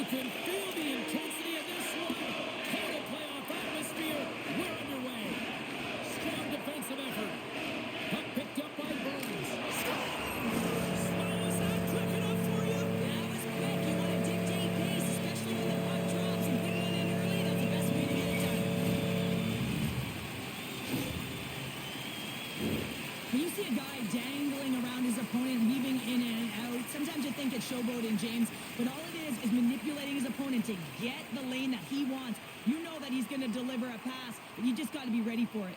You can feel the intensity of this one. Total playoff atmosphere. We're underway. Strong defensive effort. Puck picked up by Burns. Slow is that quick enough for you? That was quick. You want to dictate pace, especially when the puck drops and put one in early. That's the best way to get it done. When you see a guy dangling around his opponent, weaving in and out, sometimes you think it's showboating, James, but all it is manipulating his opponent to get the lane that he wants. You know that he's going to deliver a pass, but you just got to be ready for it.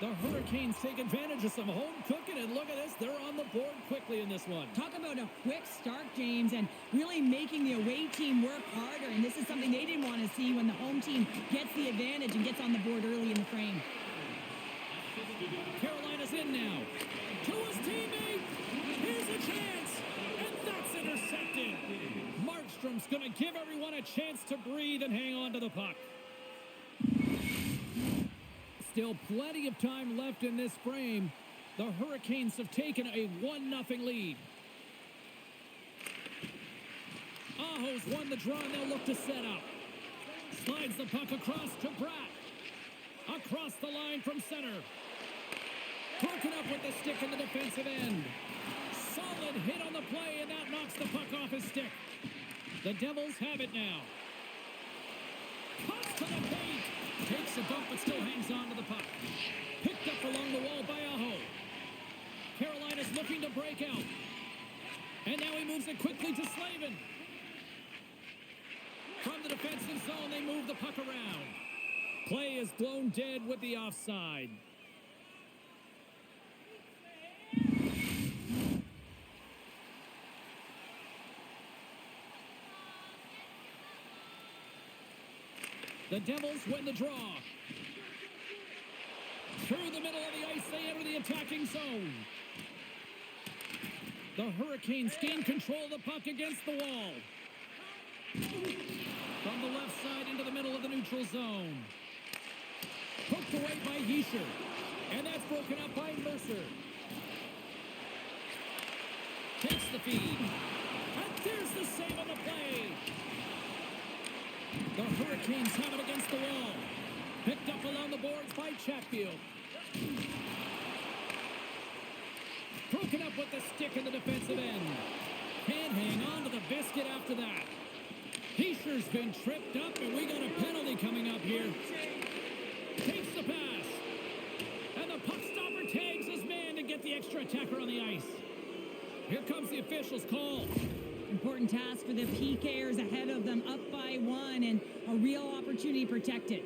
The Hurricanes take advantage of some home cooking, and look at this. They're on the board quickly in this one. Talk about a quick start, James, and really making the away team work harder. And this is something they didn't want to see when the home team gets the advantage and gets on the board early in the frame. Carolina's in now. To his teammate. Here's a chance. And that's intercepted. Markstrom's going to give everyone a chance to breathe and hang on to the puck. Still plenty of time left in this frame. The Hurricanes have taken a 1-0 lead. Aho's won the draw, and they'll look to set up. Slides the puck across to Bratt. Across the line from center. Broken up with the stick in the defensive end. Solid hit on the play, and that knocks the puck off his stick. The Devils have it now. Cuts to the paint. Takes a bump, but still hangs on to the puck. Picked up along the wall by Aho. Carolina's looking to break out. And now he moves it quickly to Slavin. From the defensive zone, they move the puck around. Play is blown dead with the offside. The Devils win the draw. Through the middle of the ice, they enter the attacking zone. The Hurricanes gain control of the puck against the wall. From the left side into the middle of the neutral zone. Poked away by Hischier. And that's broken up by Mercer. Takes the feed. And there's the save on the play. The Hurricanes have it against the wall. Picked up along the boards by Chatfield. Broken up with the stick in the defensive end. Can't hang on to the biscuit after that. Hischier's been tripped up, and we got a penalty coming up here. Takes the pass. And the puck stopper tags his man to get the extra attacker on the ice. Here comes the official's call. Important task for the PKers ahead of them, up by 1, and a real opportunity to protect it.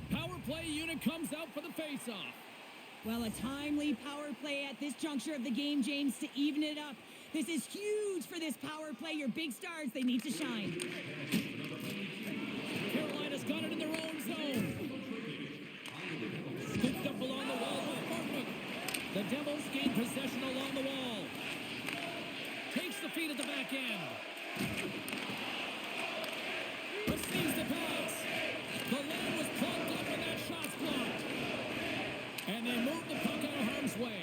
Power play unit comes out for the face-off. Well, a timely power play at this juncture of the game, James, to even it up. This is huge for this power play. Your big stars, they need to shine. Carolina's got it in their own zone. Scooped up along the wall by Bartman. The Devils gain possession along the wall. Takes the feed at the back end. Receives the pass. The lane was plugged up and that shot's blocked. And they move the puck out of harm's way.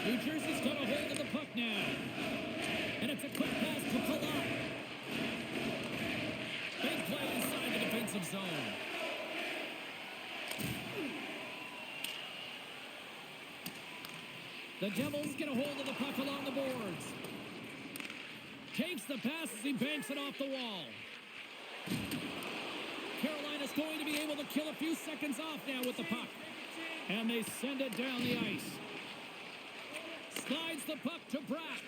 New Jersey's got a hold of the puck now. And it's a quick pass to Palat. Big play inside the defensive zone. The Devils get a hold of the puck along the boards. Takes the pass as he banks it off the wall. Carolina's going to be able to kill a few seconds off now with the puck. And they send it down the ice. Slides the puck to Bratt.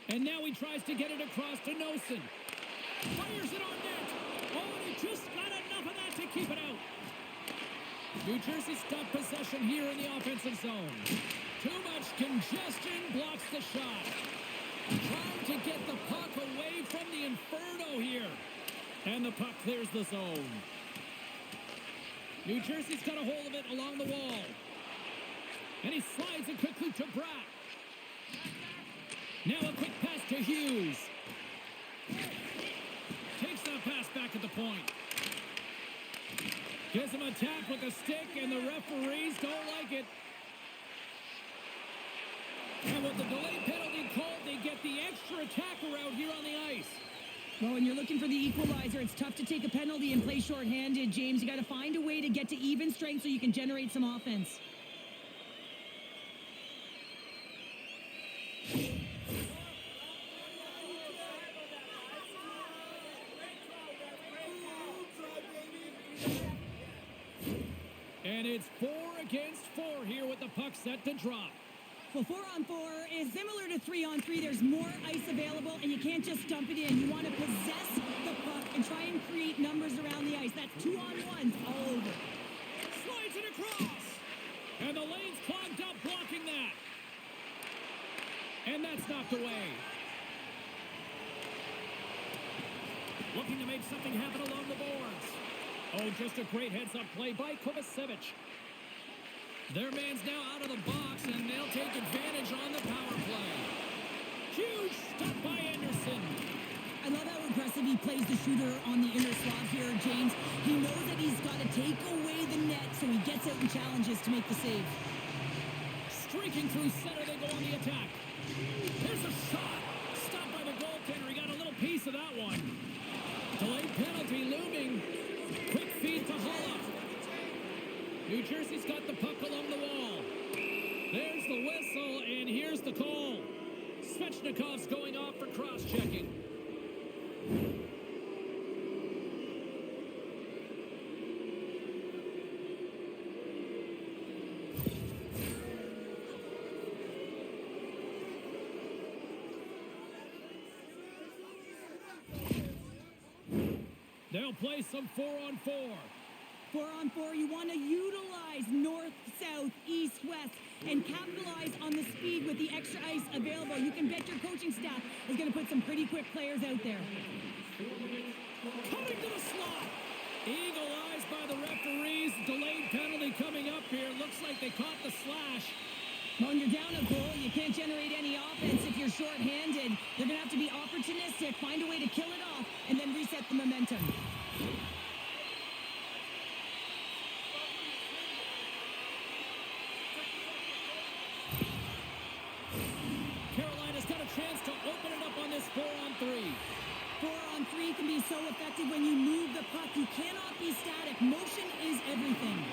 And now he tries to get it across to Nosen. Fires it on net. Oh, and he just got enough of that to keep it out. New Jersey's got possession here in the offensive zone. Too much congestion blocks the shot. Trying to get the puck away from the Inferno here. And the puck clears the zone. New Jersey's got a hold of it along the wall. And he slides it quickly to Bratt. Now a quick pass to Hughes. Takes that pass back at the point. Gives him a tap with the stick, and the referees don't like it. And with the delay penalty called, they get the extra attacker out here on the ice. Well, when you're looking for the equalizer, it's tough to take a penalty and play shorthanded, James. You got to find a way to get to even strength so you can generate some offense. And it's 4 against 4 here with the puck set to drop. Well, 4-on-4 is similar to 3-on-3. There's more ice available, and you can't just dump it in. You want to possess the puck and try and create numbers around the ice. That's 2-on-1s all over. Slides it across. And the lane's clogged up blocking that. And that's knocked away. Looking to make something happen along the boards. Oh, just a great heads-up play by Kovacevic. Their man's now out of the box, and they'll take advantage on the power play. Huge stop by Anderson. I love how aggressive he plays the shooter on the inner slot here, James. He knows that he's got to take away the net, so he gets out and challenges to make the save. Streaking through center, they go on the attack. There's a shot. Stopped by the goaltender. He got a little piece of that one. Delayed penalty looming. Quick feed to Holla. New Jersey's got the puck along the wall. There's the whistle, and here's the call. Svechnikov's going off for cross-checking. They'll play some 4-on-4. 4-on-4, you want to utilize north, south, east, west, and capitalize on the speed with the extra ice available. You can bet your coaching staff is going to put some pretty quick players out there. Coming to the slot. Eagle eyes by the referees. Delayed penalty coming up here. Looks like they caught the slash. When you're down a goal, you can't generate any offense if you're shorthanded. They're going to have to be opportunistic, find a way to kill it off, and then reset the momentum. Carolina's got a chance to open it up on this 4-on-3. 4-on-3 can be so effective when you move the puck. You cannot be static. Motion is everything.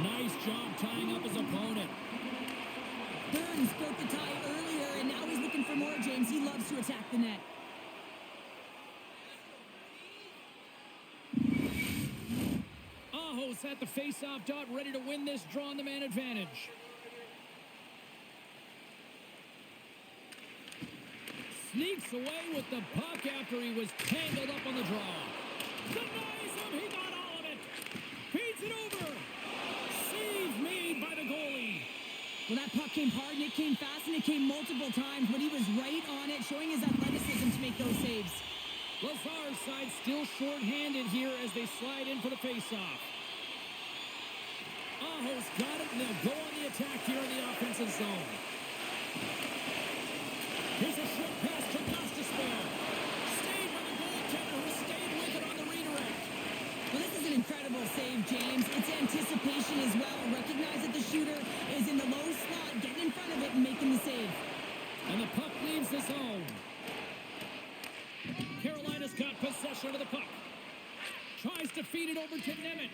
Nice job tying up his opponent. Burns broke the tie earlier, and now he's looking for more, James. He loves to attack the net. Aho's at the face-off dot, ready to win this draw on the man advantage. Sneaks away with the puck after he was tangled up on the draw. Denies him, he got all of it. Feeds it over. Save made by the goalie. Well, that puck came hard, and it came fast, and it came multiple times, but he was right on it, showing his athleticism to make those saves. Lazar's side still short-handed here as they slide in for the face-off. Aho's got it, and they'll go on the attack here in the offensive zone. Here's a short pass to Gostisbehere. Stayed by the goaltender, who stayed with it on the redirect. Well, this is an incredible save, James. It's anticipation as well. Recognize that the shooter is in the low slot, getting in front of it and making the save. And the puck leaves the zone. Carolina's got possession of the puck. Tries to feed it over to Nemec.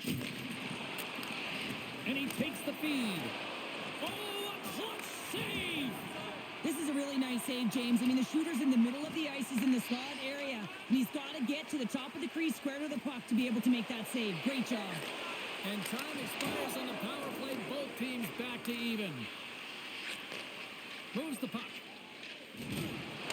And he takes the feed. Oh, a clutch save! This is a really nice save, James. I mean, the shooter's in the middle of the ice. He's in the slot area. And he's got to get to the top of the crease, square to the puck, to be able to make that save. Great job. And time expires on the power play. Both teams back to even. Moves the puck.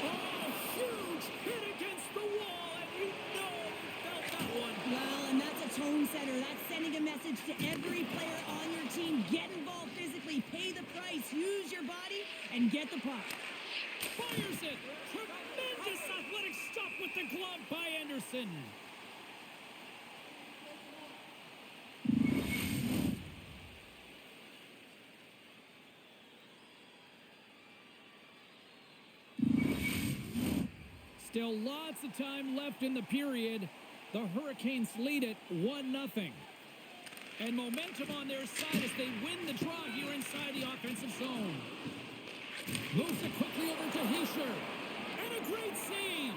Oh, huge hit against the wall. And you know he felt that one. Well, and that's a tone game center. That's sending a message to every player on your team. Get involved physically, pay the price, use your body, and get the puck. Fires it. Tremendous athletic stop with the glove by Anderson. Still lots of time left in the period. The Hurricanes lead it 1-0. And momentum on their side as they win the draw here inside the offensive zone. Moves it quickly over to Heischer. And a great save.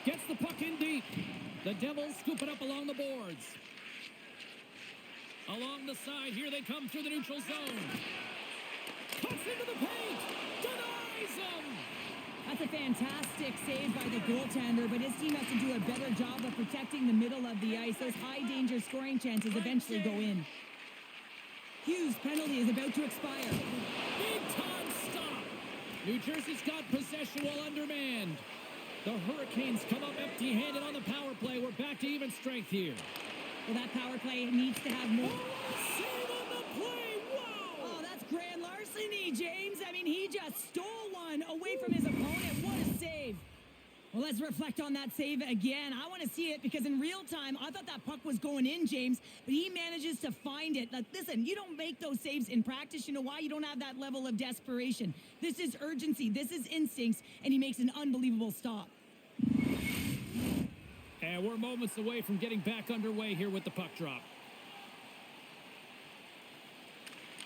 Gets the puck in deep. The Devils scoop it up along the boards. Along the side, here they come through the neutral zone. Cuts into the paint. Denies him. That's a fantastic save by the goaltender, but his team has to do a better job of protecting the middle of the ice. Those high-danger scoring chances eventually go in. Hughes' penalty is about to expire. Big-time stop. New Jersey's got possession while undermanned. The Hurricanes come up empty-handed on the power play. We're back to even strength here. Well, that power play needs to have more. Save on the play. Wow. Oh, that's grand larceny, James. I mean, he just stole one away from his opponent. What a save. Well, let's reflect on that save again. I want to see it because in real time, I thought that puck was going in, James, but he manages to find it. Like, listen, you don't make those saves in practice. You know why? You don't have that level of desperation. This is urgency. This is instincts, and he makes an unbelievable stop. And we're moments away from getting back underway here with the puck drop.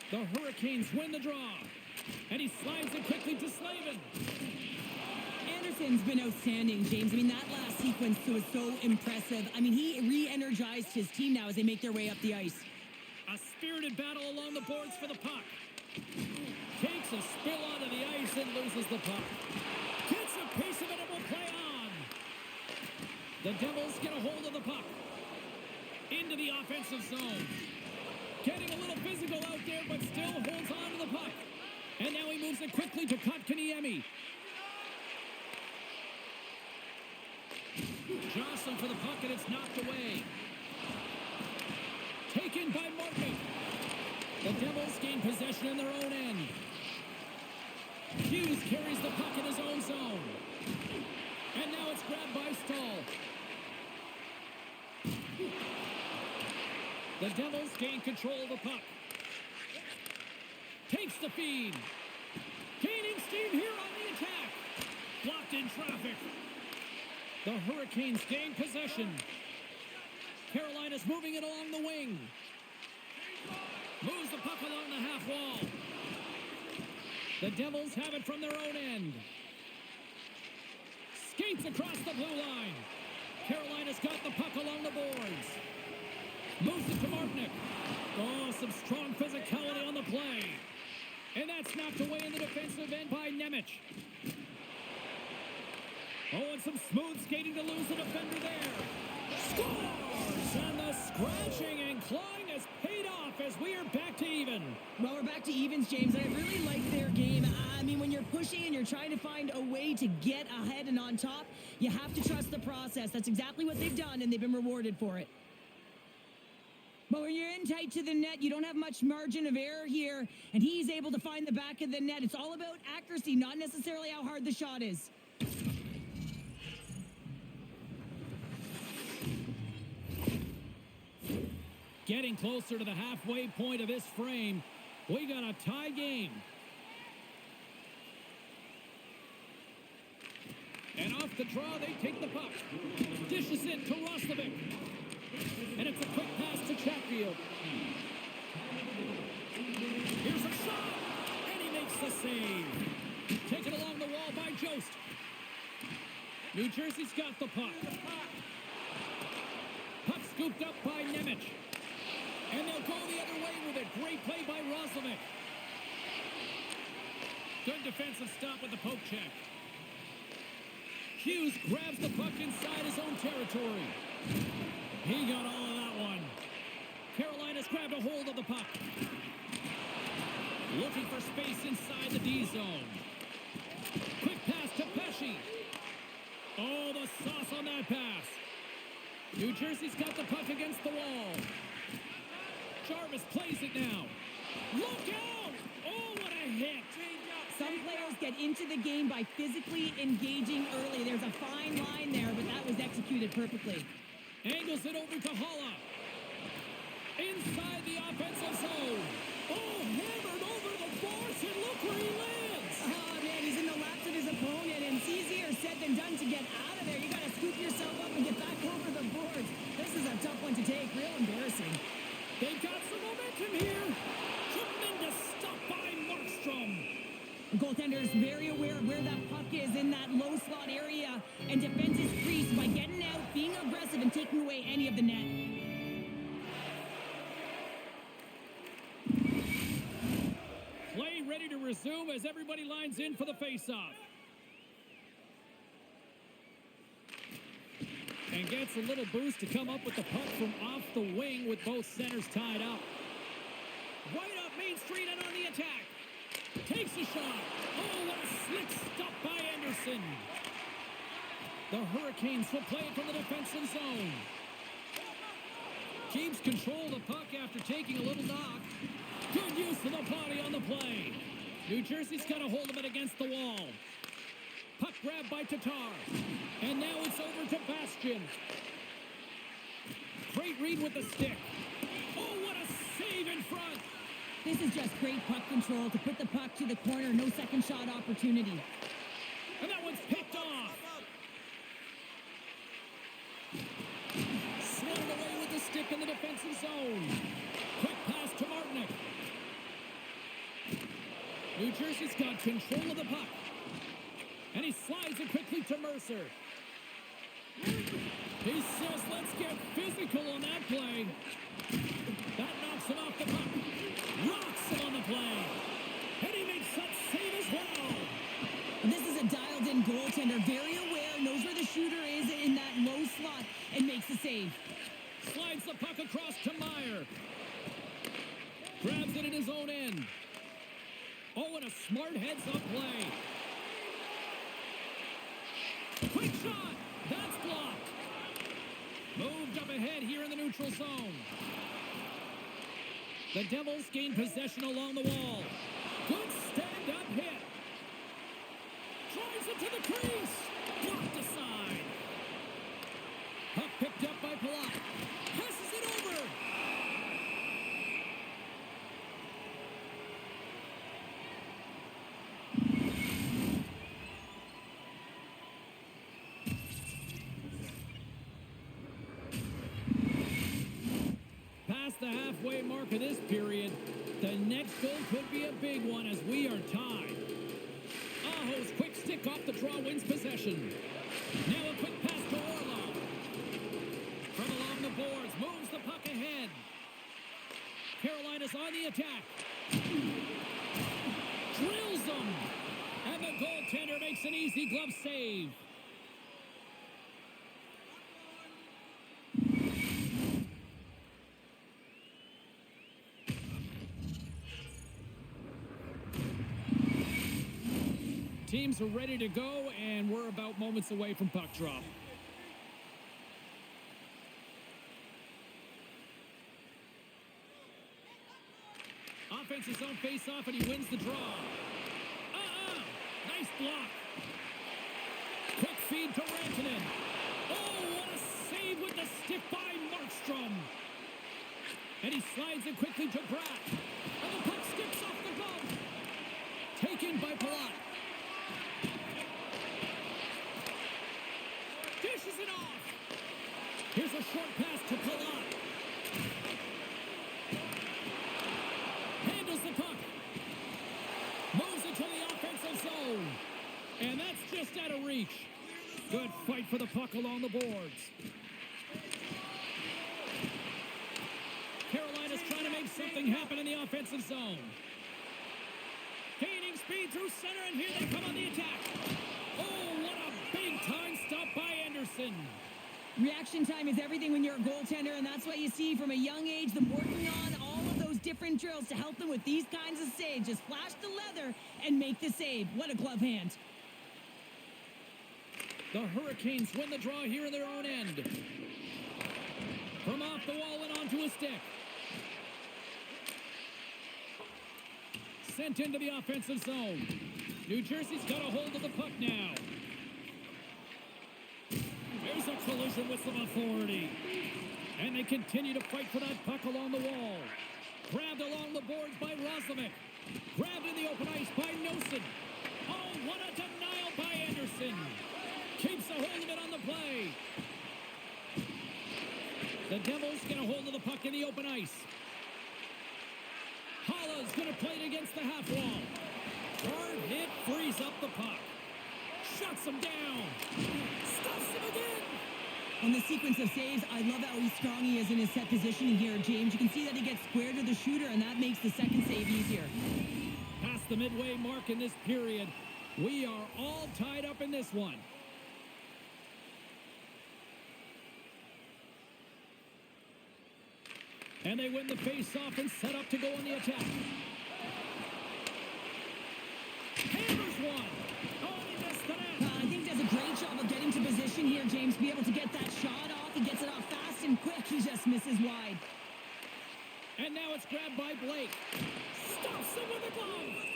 The Hurricanes win the draw, and he slides it quickly to Slavin. Anderson's been outstanding, James. I mean, that last sequence was so impressive. I mean, he re-energized his team now as they make their way up the ice. A spirited battle along the boards for the puck. Takes a spill onto the ice and loses the puck. Gets a piece of it and will play on. The Devils get a hold of the puck. Into the offensive zone. Getting a little physical out there, but still holds on to the puck. And now he moves it quickly to Kotkaniemi. Jostling for the puck, and it's knocked away. Taken by Martin. The Devils gain possession in their own end. Hughes carries the puck in his own zone. And now it's grabbed by Stahl. The Devils gain control of the puck. Takes the feed. Gaining steam here on the attack. Blocked in traffic. The Hurricanes gain possession. Carolina's moving it along the wing. Moves the puck along the half wall. The Devils have it from their own end. Skates across the blue line. Carolina's got the puck along the boards. Moves it to Martinick. Oh, some strong physicality on the play. And that's knocked away in the defensive end by Nemec. Oh, and some smooth skating to lose the defender there. Scores! And the scratching and clawing has paid off as we are back to even. Well, we're back to evens, James, and I really like their game. I mean, when you're pushing and you're trying to find a way to get ahead and on top, you have to trust the process. That's exactly what they've done, and they've been rewarded for it. But when you're in tight to the net, you don't have much margin of error here, and he's able to find the back of the net. It's all about accuracy, not necessarily how hard the shot is. Getting closer to the halfway point of this frame. We got a tie game. And off the draw, they take the puck. Dishes it to Roslovic. And it's a quick pass to Chatfield. Here's a shot. And he makes the save. Taken along the wall by Jost. New Jersey's got the puck. Puck scooped up by Nemec. And they'll go the other way with it. Great play by Roslovic. Good defensive stop with the poke check. Hughes grabs the puck inside his own territory. He got all of that one. Carolina's grabbed a hold of the puck. Looking for space inside the D zone. Quick pass to Pesci. Oh, the sauce on that pass. New Jersey's got the puck against the wall. Jarvis plays it now. Look out! Oh, what a hit! Some players get into the game by physically engaging early. There's a fine line there, but that was executed perfectly. Angles it over to Holla. Inside the offensive zone. Oh, hammered over the boards, and look where he lands. Oh, man, he's in the laps of his opponent, and it's easier said than done to get out of there. You got to scoop yourself up and get back over the boards. This is a tough one to take. Real embarrassing. They've got some momentum here. Tremendous stop by Markstrom. The goaltender is very aware of where that puck is in that low slot area, and defense is creased by getting out, being aggressive, and taking away any of the net. Play ready to resume as everybody lines in for the faceoff. And gets a little boost to come up with the puck from off the wing with both centers tied up. Right up Main Street and on the attack. Takes a shot. Oh, what a slick stop by Anderson. The Hurricanes will play it from the defensive zone. Keeps control of the puck after taking a little knock. Good use of the body on the play. New Jersey's got a hold of it against the wall. Puck grab by Tatar. And now it's over to Bastian. Great read with the stick. Oh, what a save in front. This is just great puck control to put the puck to the corner. No second shot opportunity. And that one's picked off. Swung away with the stick in the defensive zone. Quick pass to Martinick. New Jersey's got control of the puck. And he slides it quickly to Mercer. He says, let's get physical on that play. That knocks him off the puck. Rocks him on the play. And he makes that save as well. This is a dialed-in goaltender. Very aware, knows where the shooter is in that low slot, and makes the save. Slides the puck across to Meyer. Grabs it in his own end. Oh, and a smart heads-up play. Quick shot. That's blocked. Moved up ahead here in the neutral zone. The Devils gain possession along the wall. Good stand-up hit. Drives it to the crease. Blocked aside. Puck picked up by Palat. Passes it over. Past the halfway mark of this period, the next goal could be a big one as we are tied. Aho's quick stick off the draw wins possession. Now a quick pass to Orlov. From along the boards, moves the puck ahead. Carolina's on the attack. Drills them. And the goaltender makes an easy glove save. Teams are ready to go, and we're about moments away from puck drop. Offensive zone face-off, and he wins the draw. Nice block. Quick feed to Rantanen. Oh, what a save with the stick by Markstrom. And he slides it quickly to Bratt. And the puck skips off the glove. Taken by Palat. Dishes it off. Here's a short pass to Palat. Handles the puck. Moves it to the offensive zone. And that's just out of reach. Good fight for the puck along the boards. Carolina's trying to make something happen in the offensive zone. Gaining speed through center, and here they come on the attack. Oh, what a big-time stop by Anderson. Reaction time is everything when you're a goaltender, and that's what you see from a young age, them working on all of those different drills to help them with these kinds of saves. Just flash the leather and make the save. What a glove hand. The Hurricanes win the draw here in their own end. From off the wall and onto a stick. Sent into the offensive zone. New Jersey's got a hold of the puck now. There's a collision with some authority. And they continue to fight for that puck along the wall. Grabbed along the boards by Roslovic. Grabbed in the open ice by Nosen. Oh, what a denial by Anderson. Keeps a hold of it on the play. The Devils get a hold of the puck in the open ice. Holla's going to play it against the half wall. Hard hit, frees up the puck. Shuts him down. Stuffs him again. On the sequence of saves, I love how strong he is in his set positioning here, James. You can see that he gets square to the shooter, and that makes the second save easier. Past the midway mark in this period, we are all tied up in this one. And they win the face-off and set up to go on the attack. Hammers one. Oh, he missed the net. I think he does a great job of getting to position here, James. Be able to get that shot off. He gets it off fast and quick. He just misses wide. And now it's grabbed by Blake. Stops him with a glove.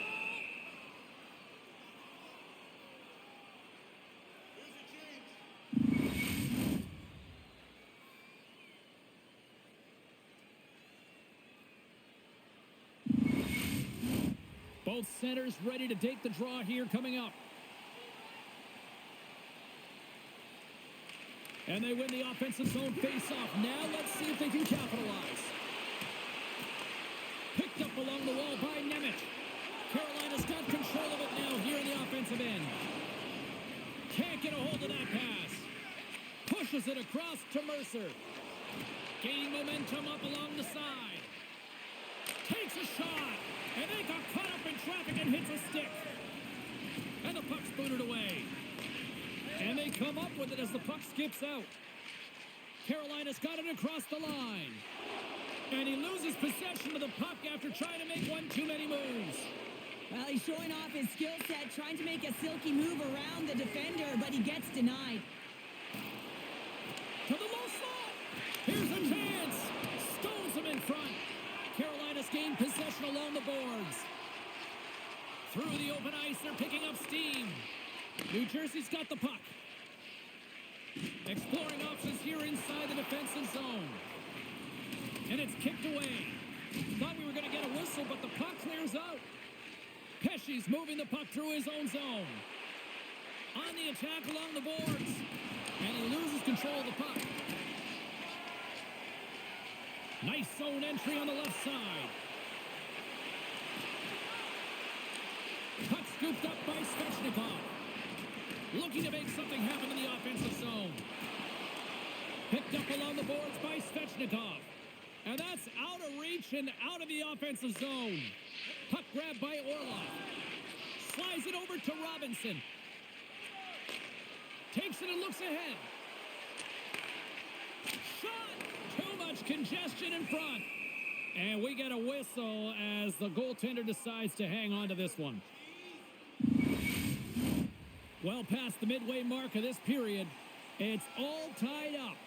Both centers ready to take the draw here coming up. And they win the offensive zone face-off. Now let's see if they can capitalize. Picked up along the wall by Nemeth. Carolina's got control of it now here in the offensive end. Can't get a hold of that pass. Pushes it across to Mercer. Gaining momentum up along the side. Takes a shot. And they got caught up in traffic and hits a stick. And the puck's booted away. And they come up with it as the puck skips out. Carolina's got it across the line. And he loses possession of the puck after trying to make one too many moves. Well, he's showing off his skill set, trying to make a silky move around the defender, but he gets denied. To the low slot. Here's a chance. Stones him in front. Carolina's gained possession along the boards. Through the open ice, they're picking up steam. New Jersey's got the puck. Exploring options here inside the defensive zone. And it's kicked away. Thought we were going to get a whistle, but the puck clears out. Pesci's moving the puck through his own zone. On the attack along the boards. And he loses control of the puck. Nice zone entry on the left side. Puck scooped up by Svechnikov. Looking to make something happen in the offensive zone. Picked up along the boards by Svechnikov. And that's out of reach and out of the offensive zone. Puck grabbed by Orlov. Slides it over to Robinson. Takes it and looks ahead. Shot! Too much congestion in front. And we get a whistle as the goaltender decides to hang on to this one. Well past the midway mark of this period, it's all tied up.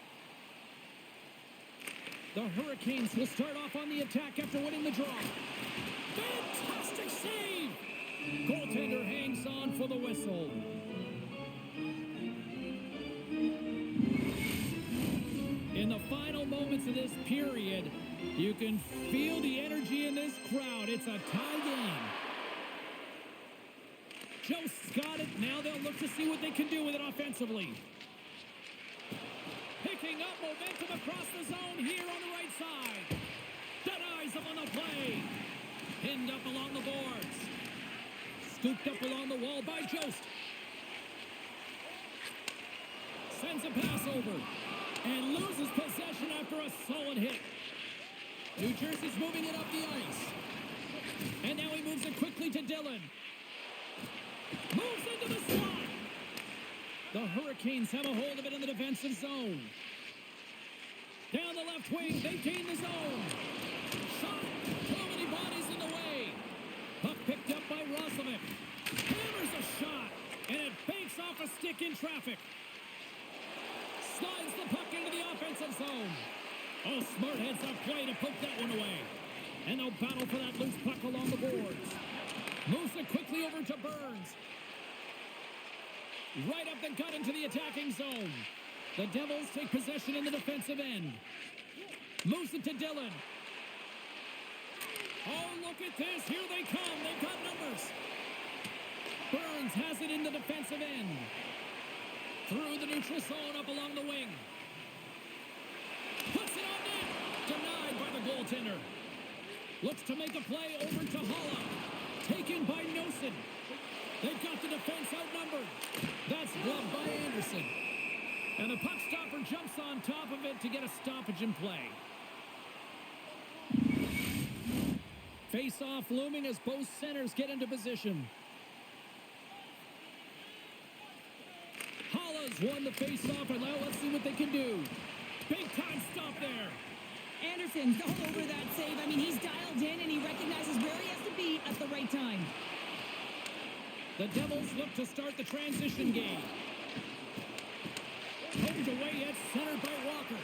The Hurricanes will start off on the attack after winning the draw. Fantastic save! Goaltender hangs on for the whistle. In the final moments of this period, you can feel the energy in this crowd. It's a tie game. Jost's got it. Now they'll look to see what they can do with it offensively. Picking up momentum across the zone here on the right side. Denies him on the play. Pinned up along the boards. Scooped up along the wall by Jost. Sends a pass over. And loses possession after a solid hit. New Jersey's moving it up the ice. And now he moves it quickly to Dillon. Moves into the slot. The Hurricanes have a hold of it in the defensive zone. Down the left wing, they gain the zone. Shot. Too many bodies in the way. Puck picked up by Roslovic. Hammers a shot. And it banks off a stick in traffic. Slides the puck into the offensive zone. Oh, smart heads-up play to poke that one away. And they'll battle for that loose puck along the boards. Moves it quickly over to Burns. Right up the gut into the attacking zone. The Devils take possession in the defensive end. Moves it to Dillon. Oh, look at this. Here they come. They've got numbers. Burns has it in the defensive end. Through the neutral zone up along the wing. Puts it on net. Denied by the goaltender. Looks to make a play over to Holla. Taken by Nosen. They've got the defense outnumbered. That's gloved by Anderson. And the puck stopper jumps on top of it to get a stoppage in play. Face-off looming as both centers get into position. Holla's won the face-off, and now let's see what they can do. Big-time stop there. Anderson's all over that save. I mean, he's dialed in, and he recognizes where he has to be at the right time. The Devils look to start the transition game. Poked away, yet centered by Walker.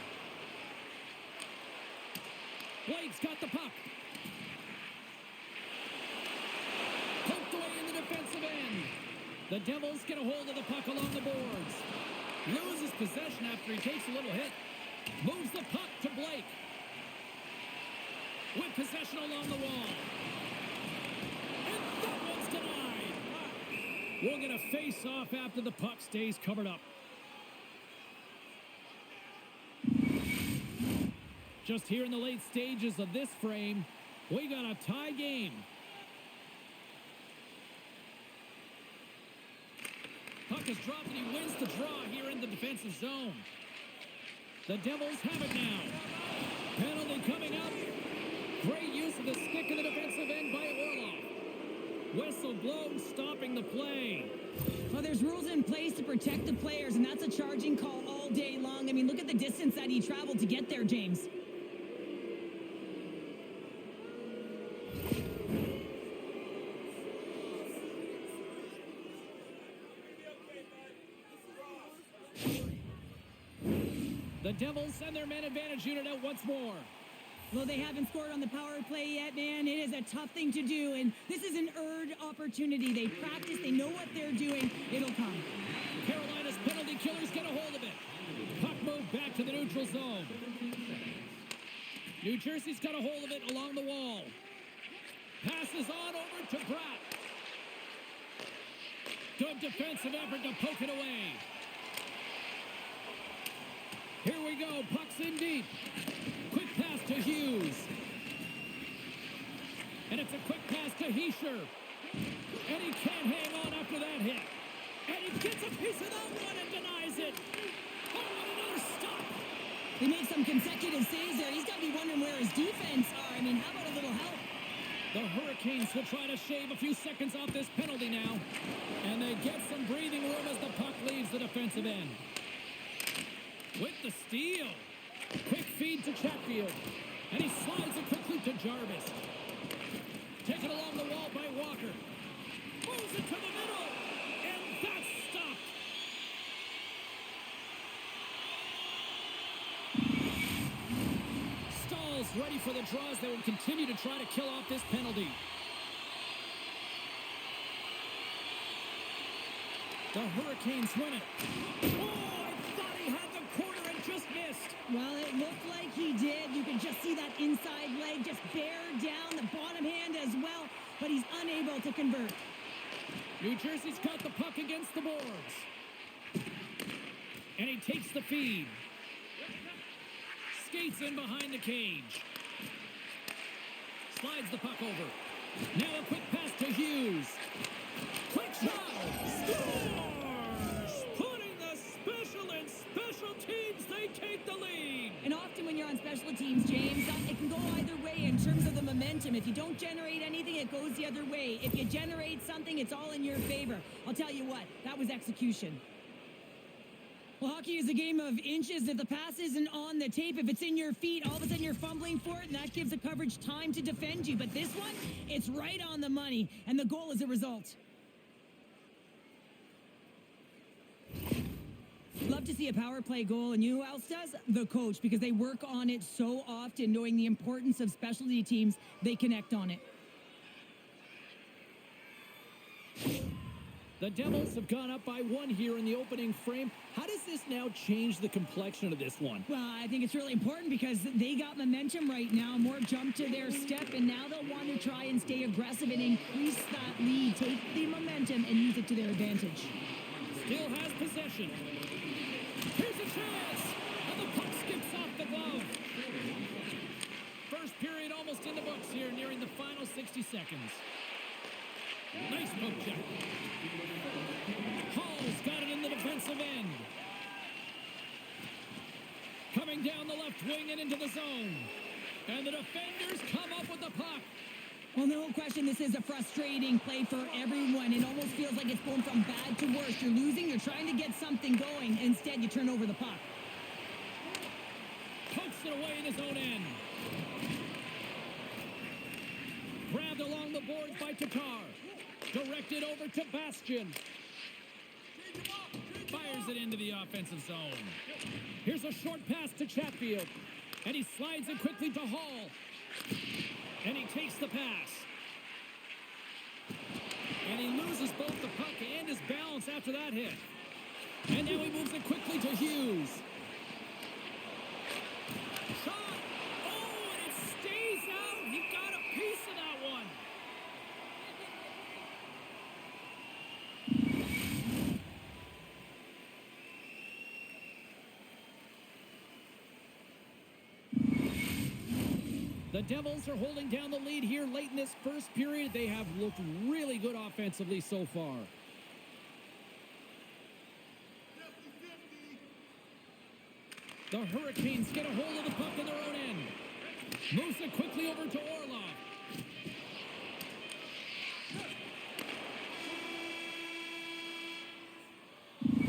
Blake's got the puck. Poked away in the defensive end. The Devils get a hold of the puck along the boards. Loses possession after he takes a little hit. Moves the puck to Blake. With possession along the wall. And that one's denied. We'll get a face-off after the puck stays covered up. Just here in the late stages of this frame, we got a tie game. Puck is dropped and he wins the draw here in the defensive zone. The Devils have it now. Penalty coming up. Great use of the stick in the defensive end by Orlov. Whistle blown, stopping the play. Well, there's rules in place to protect the players, and that's a charging call all day long. I mean, look at the distance that he traveled to get there, James. The Devils send their man advantage unit out once more. Well, they haven't scored on the power play yet, man. It is a tough thing to do, and this is an earned opportunity. They practice, they know what they're doing. It'll come. Carolina's penalty killers get a hold of it. Puck moved back to the neutral zone. New Jersey's got a hold of it along the wall. Passes on over to Pratt. Good defensive effort to poke it away. Here we go. Puck's in deep. Quick pass to Hughes. And it's a quick pass to Heischer. And he can't hang on after that hit. And he gets a piece of that one and denies it. Oh, what another stop. They made some consecutive saves there. He's got to be wondering where his defense are. I mean, how about a little help? The Hurricanes will try to shave a few seconds off this penalty now. And they get some breathing room as the puck leaves the defensive end. With the steal. Quick feed to Chatfield. And he slides it quickly to Jarvis. Taken along the wall by Walker. Moves it to the middle. And that's stopped. Stahl's ready for the draws that will continue to try to kill off this penalty. The Hurricanes win it. Oh, I thought he had the corner and just missed. Well, it looked like he did. You can just see that inside leg just bear down, the bottom hand as well, but he's unable to convert. New Jersey's got the puck against the boards. And he takes the feed. Skates in behind the cage. Slides the puck over. Now a quick pass to Hughes. Quick shot! Scores! Putting the special in special teams, they take the lead. And often when you're on special teams, James, it can go either way in terms of the momentum. If you don't generate anything, it goes the other way. If you generate something, it's all in your favor. I'll tell you what, that was execution. Well, hockey is a game of inches. If the pass isn't on the tape, if it's in your feet, all of a sudden you're fumbling for it, and that gives the coverage time to defend you. But this one, it's right on the money, and the goal is a result. love to see a power play goal, and you know who else does? The coach, because they work on it so often, knowing the importance of specialty teams, they connect on it. The Devils have gone up by 1 here in the opening frame. How does this now change the complexion of this one? Well, I think it's really important because they got momentum right now, more jump to their step, and now they'll want to try and stay aggressive and increase that lead, take the momentum, and use it to their advantage. Still has possession. Here's a chance! And the puck skips off the glove. First period almost in the books here, nearing the final 60 seconds. Nice poke check. Hall's got it in the defensive end. Coming down the left wing and into the zone. And the defenders come up with the puck. Well, no question, this is a frustrating play for everyone. It almost feels like it's going from bad to worse. You're losing, you're trying to get something going. Instead, you turn over the puck. Pokes it away in his own end. Grabbed along the boards by Tatar. Directed over to Bastian. Fires it into the offensive zone. Here's a short pass to Chatfield. And he slides it quickly to Hall. And he takes the pass. And he loses both the puck and his balance after that hit. And now he moves it quickly to Hughes. Shot! Oh, and it stays out! He got a piece of that one! The Devils are holding down the lead here late in this first period. They have looked really good offensively so far. The Hurricanes get a hold of the puck in their own end. Moves it quickly over to Orlov.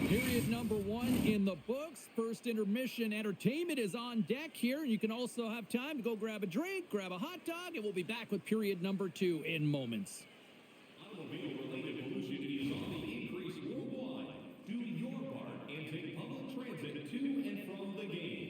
Period number 1 in the books. First intermission entertainment is on deck here. You can also have time to go grab a drink, grab a hot dog, and we'll be back with period number 2 in moments. Automobile-related pollution is on the increase worldwide. Do your part and take public transit to and from the game.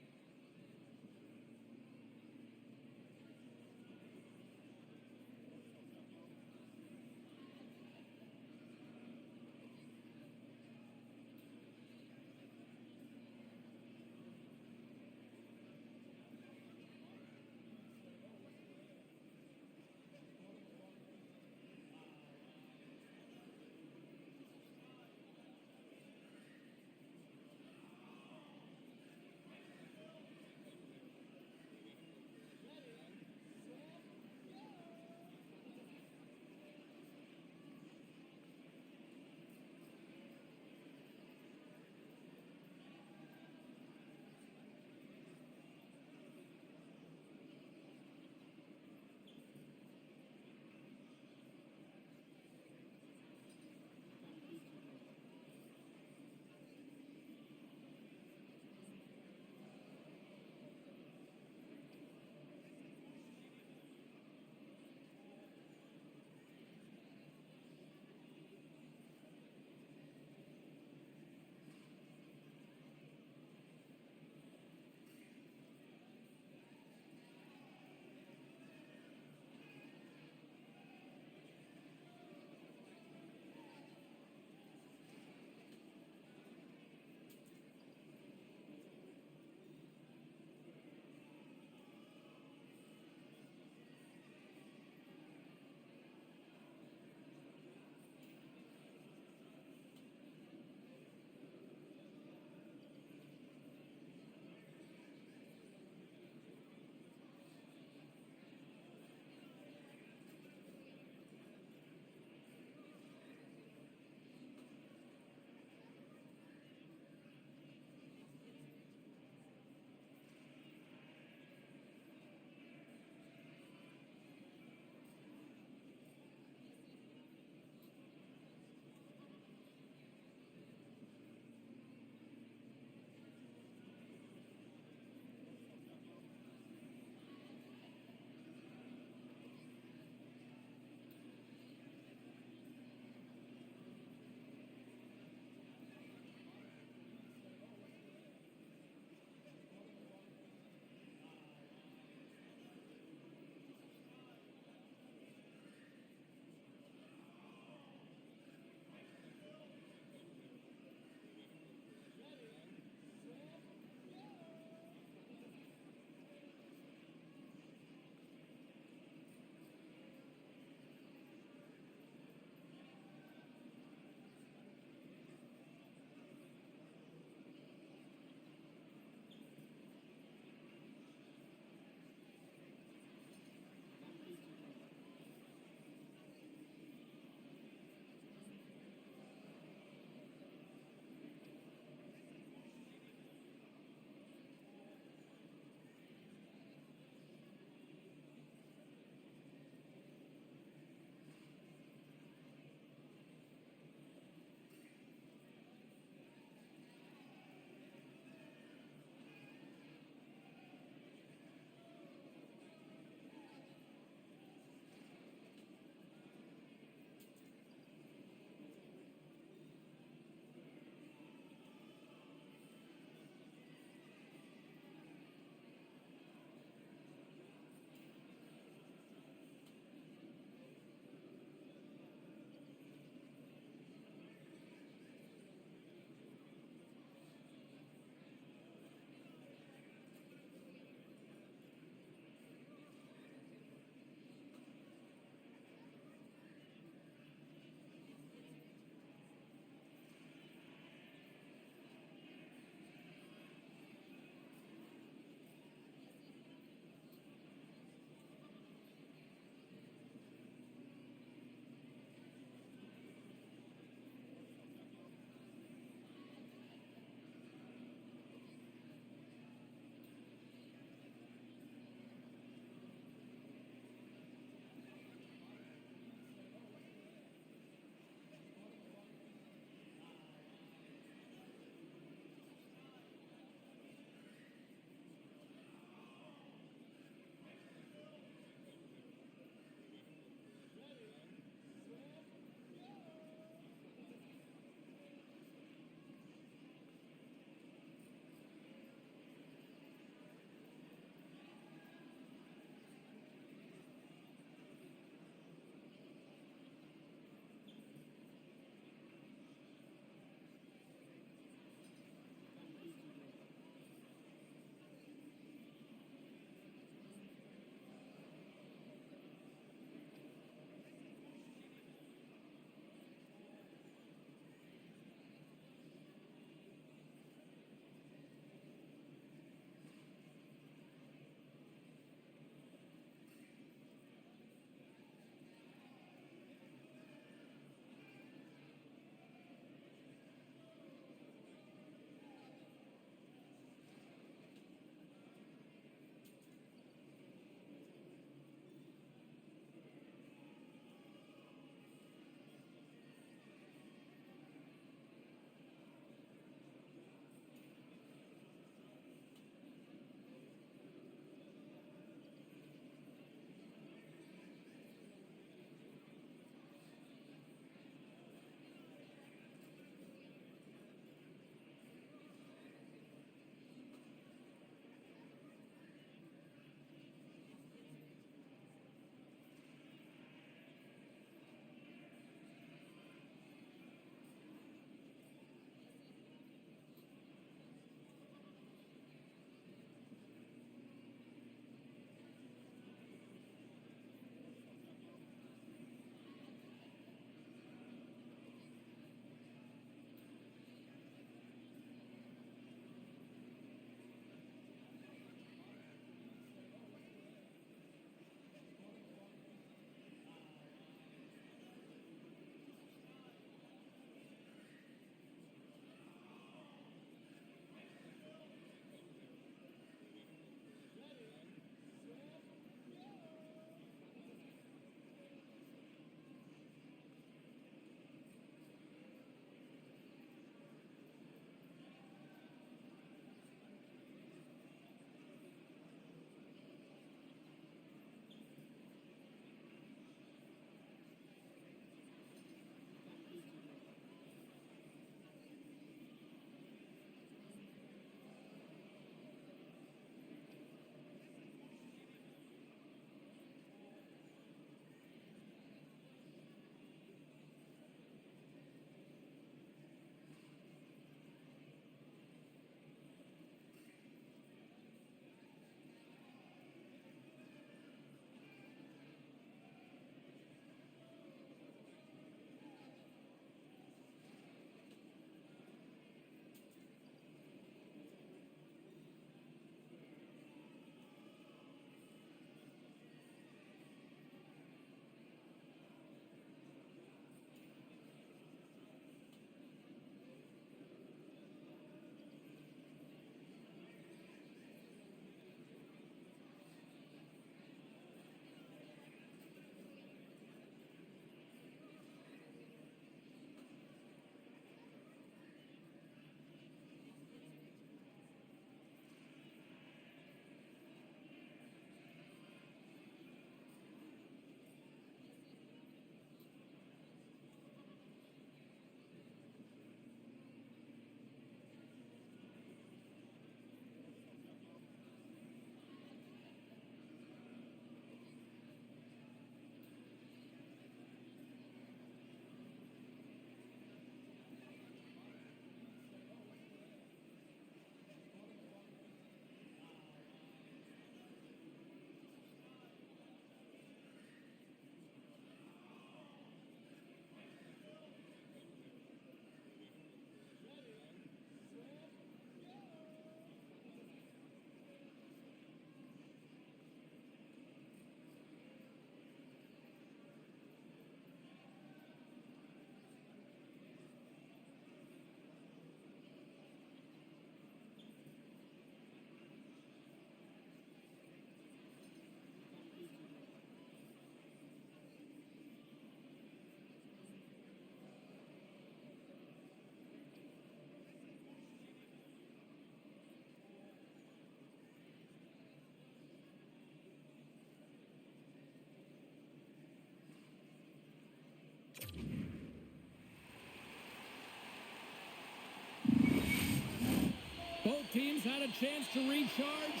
teams had a chance to recharge,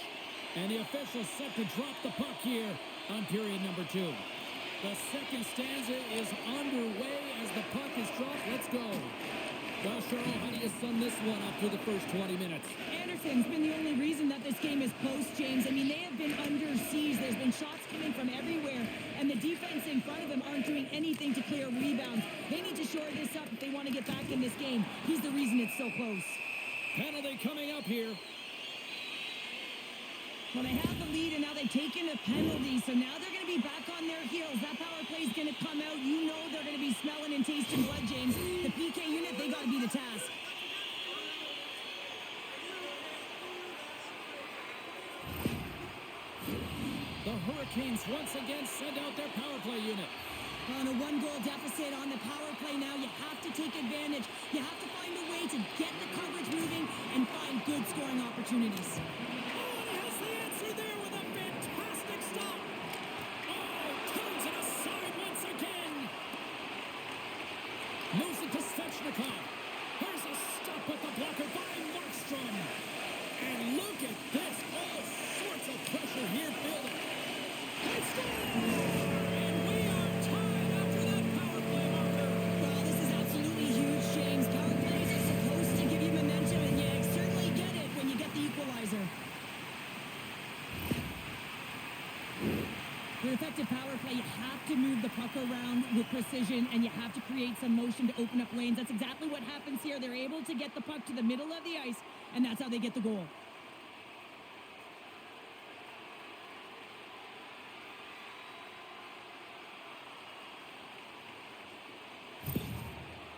and the officials set to drop the puck here on period number 2. The second stanza is underway as the puck is dropped. Let's go. Well, Cheryl, how do you sum this one up through the first 20 minutes? Anderson's been the only reason that this game is close, James. I mean, they have been under siege. There's been shots coming from everywhere, and the defense in front of them aren't doing anything to clear rebounds. They need to shore this up if they want to get back in this game. He's the reason it's so close. Penalty coming up here. Well, they have the lead, and now they've taken a penalty, so now they're going to be back on their heels. That power play is going to come out. You know they're going to be smelling and tasting blood, James. The PK unit, they got to be the task. The Hurricanes once again send out their power play unit. On a one-goal deficit on the power play now, you have to take advantage. You have to find a way to get the coverage moving and find good scoring opportunities. Moves it to Svechnikov. Here's a stop with the blocker by Markstrom. And look at this. All sorts of pressure here building. They score! And we are tied after that power play marker. Well, this is absolutely huge, James. Power plays are supposed to give you momentum, and you certainly get it when you get the equalizer. For effective power play, you have to move the puck around with precision, and you have to create some motion to open up lanes. That's exactly what happens here. They're able to get the puck to the middle of the ice, and that's how they get the goal.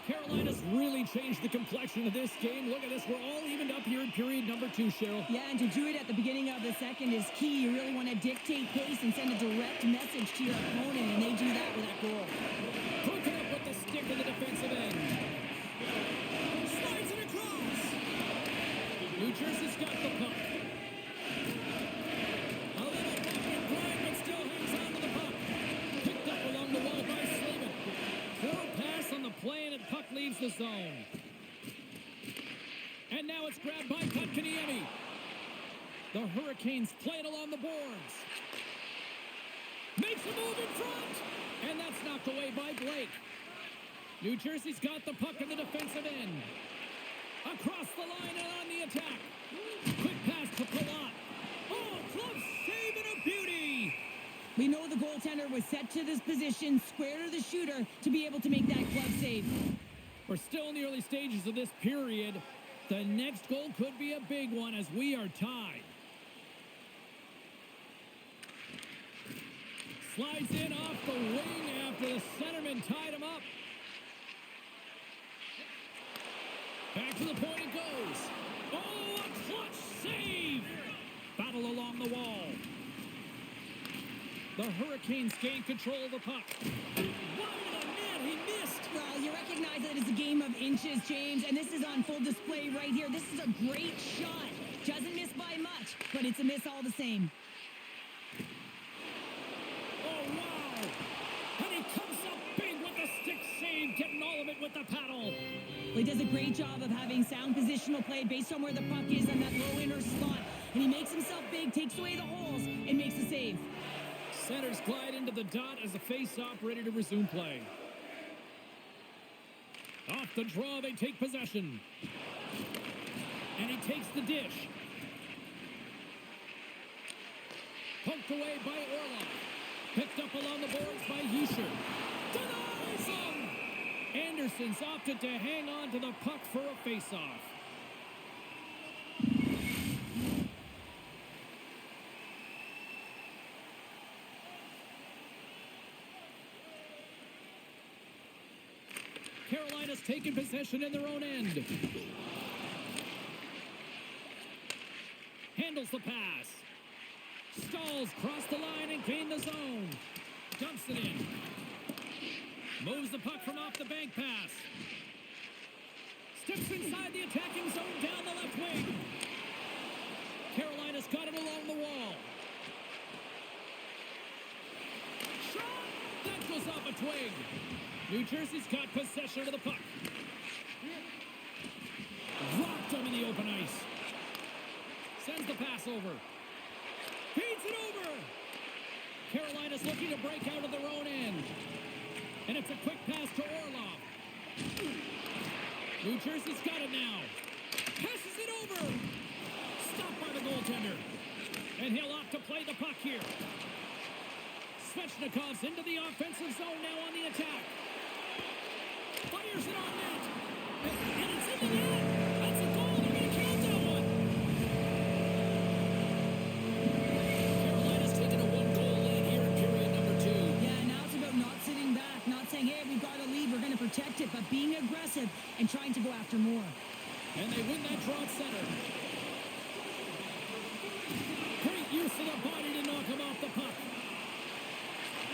Carolina's really changed the complexion of this game. Look at this. We're all evened up here in period number 2, Cheryl. Yeah, and to do it at the beginning of the second is key. You really want to dictate pace and send a direct message to your opponent, and they do that with that goal. Broken up with the stick in the defensive end. Slides it across. New Jersey's got the puck. A little bump and grind, but still hangs on to the puck. Picked up along the wall by Slavin. Poor pass on the play, and the puck leaves the zone. And now it's grabbed by Kotkaniemi. The Hurricanes play it along the boards. Makes a move in front. And that's knocked away by Blake. New Jersey's got the puck in the defensive end. Across the line and on the attack. Quick pass to Palat. Oh, close save and a beauty. We know the goaltender was set to this position, square to the shooter, to be able to make that glove save. We're still in the early stages of this period. The next goal could be a big one as we are tied. Slides in off the wing after the centerman tied him up. Back to the point it goes. Oh, a clutch save! Battle along the wall. The Hurricanes gain control of the puck. Wide of the net, he missed. Well, you recognize that it's a game of inches, James, and this is on full display right here. This is a great shot. Doesn't miss by much, but it's a miss all the same. Oh, wow! And he comes up big with the stick save, getting all of it with the paddle. Well, he does a great job of having sound positional play based on where the puck is on that low inner slot. And he makes himself big, takes away the holes, and makes the save. Centers glide into the dot as the face-off ready to resume play. Off the draw, they take possession. And he takes the dish. Poked away by Orlov. Picked up along the boards by Hischier. Denies him! Anderson's opted to hang on to the puck for a face-off. Carolina's taken possession in their own end. Handles the pass. Stalls, cross the line and gain the zone. Dumps it in. Moves the puck from off the bank pass. Steps inside the attacking zone down the left wing. Carolina's got it along the wall. Shot! That goes off a twig. New Jersey's got possession of the puck. Rocked him in the open ice. Sends the pass over. Feeds it over. Carolina's looking to break out of their own end. And it's a quick pass to Orlov. New Jersey's got it now. Passes it over. Stopped by the goaltender. And he'll opt to play the puck here. Svechnikov's into the offensive zone now on the attack. Fires it on net. And it's in the net. That's a goal. They're going to count that one. Carolina's taken a one-goal lead here in period number 2. Yeah, now it's about not sitting back, not saying, hey, we've got a lead, we're going to protect it, but being aggressive and trying to go after more. And they win that draw at center. Great use of the body to knock him off the puck.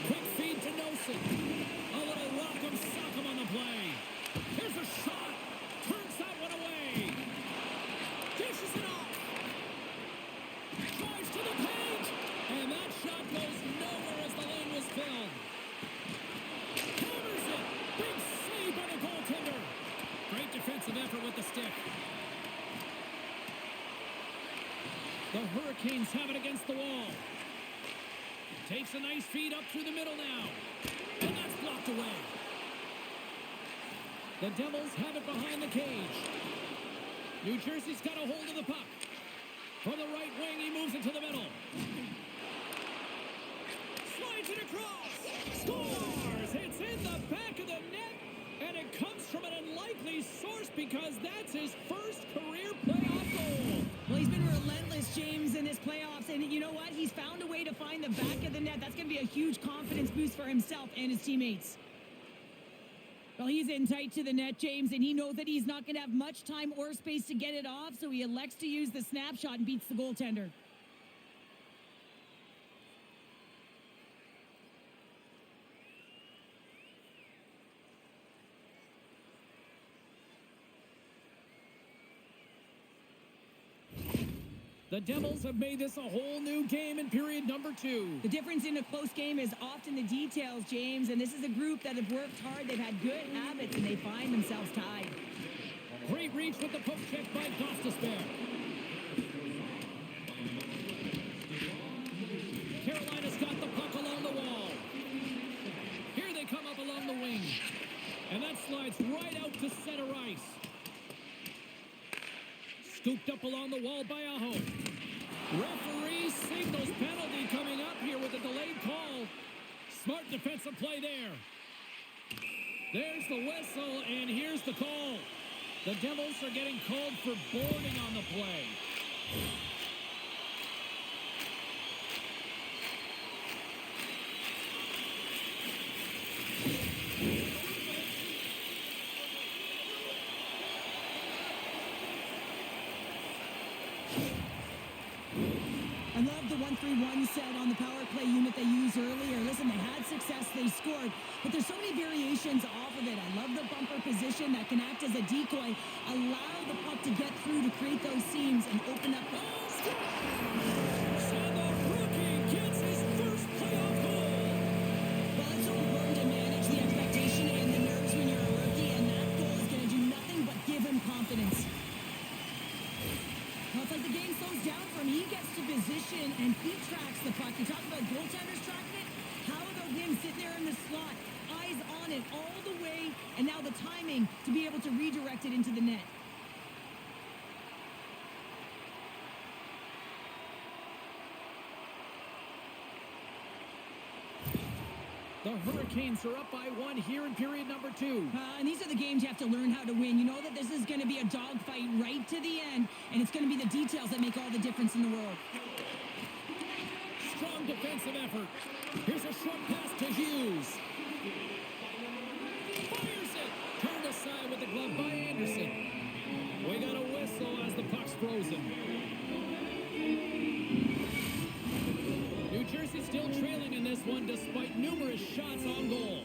Quick feed to Nosen. A little rock'em sock'em on the play. Here's a shot. Turns that one away. Dishes it off. Drives to the paint. And that shot goes nowhere as the lane was filled. Hammers it. Big save by the goaltender. Great defensive effort with the stick. The Hurricanes have it against the wall. Takes a nice feed up through the middle now. And that's blocked away. The Devils have it behind the cage. New Jersey's got a hold of the puck. From the right wing, he moves it to the middle. Slides it across. Scores! It's in the back of the net. And it comes from an unlikely source because that's his first career playoff goal. Well, he's been relentless, James, in his playoffs. And you know what? He's found a way to find the back of the net. That's going to be a huge confidence boost for himself and his teammates. Well, he's in tight to the net, James, and he knows that he's not going to have much time or space to get it off, so he elects to use the snapshot and beats the goaltender. The Devils have made this a whole new game in period number 2. The difference in a close game is often the details, James, and this is a group that have worked hard. They've had good habits, and they find themselves tied. Great reach with the poke check by Gostisbehere. Carolina's got the puck along the wall. Here they come up along the wing. And that slides right out to center ice. Scooped up along the wall by Aho. Referee signals penalty coming up here with a delayed call. Smart defensive play there. There's the whistle, and here's the call. The Devils are getting called for boarding on the play. I love the 1-3-1 set on the power play unit they used earlier. Listen, they had success, they scored, but there's so many variations off of it. I love the bumper position that can act as a decoy, allow the puck to get through to create those seams and open up the... And the rookie gets his first playoff goal. Well, it's so important to manage the expectation and the nerves when you're a rookie, and that goal is going to do nothing but give him confidence. Well, it's like the game slows down for him. He gets to position and he tracks the puck. You talk about goaltenders tracking it. How about him sitting there in the slot, eyes on it all the way, and now the timing to be able to redirect it into the net. The Hurricanes are up by 1 here in period number 2. And these are the games you have to learn how to win. You know that this is going to be a dogfight right to the end, and it's going to be the details that make all the difference in the world. Strong defensive effort. Here's a short pass to Hughes. Fires it. Turned aside with the glove by Anderson. We got a whistle as the puck's frozen. New Jersey still trailing in this one despite numerous shots on goal.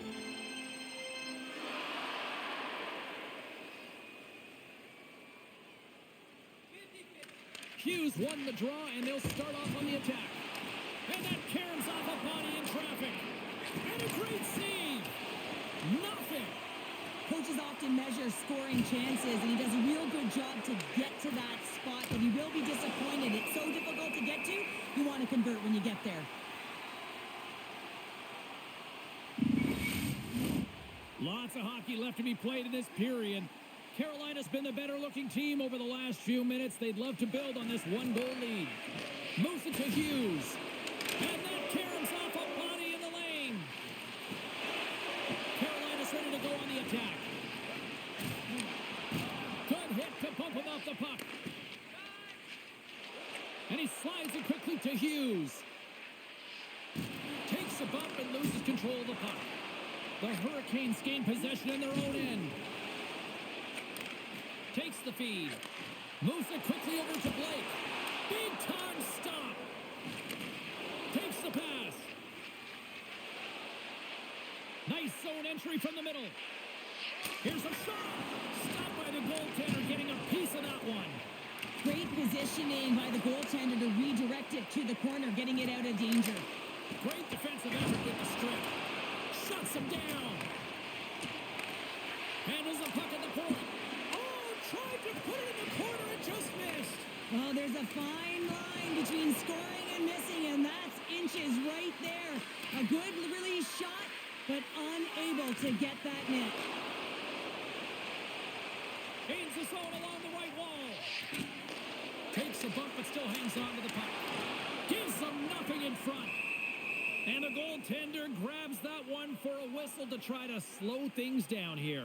Hughes won the draw, and they'll start off on the attack. And that caroms off a body in traffic. And a great save. Nothing. Coach is off to often measure scoring chances, and he does a real good job to get to that spot, but he will be disappointed. It's so difficult to get to, you want to convert when you get there. Lots of hockey left to be played in this period. Carolina's been the better-looking team over the last few minutes. They'd love to build on this one-goal lead. Moves it to Hughes. And that caroms off a body in the lane. Carolina's ready to go on the attack. Good hit to bump him off the puck. And he slides it quickly to Hughes. Takes a bump and loses control of the puck. The Hurricanes gain possession in their own end. Takes the feed. Moves it quickly over to Blake. Big time stop. Takes the pass. Nice zone entry from the middle. Here's a shot. Stopped by the goaltender, getting a piece of that one. Great positioning by the goaltender to redirect it to the corner, getting it out of danger. Great defensive effort with the strip. Shuts him down. Handles the puck at the point. Oh, tried to put it in the corner and just missed. Well, there's a fine line between scoring and missing, and that's inches right there. A good release shot, but unable to get that net. Gains the zone along the right wall. Takes a bump, but still hangs on to the puck. Gives them nothing in front. And the goaltender grabs that one for a whistle to try to slow things down here.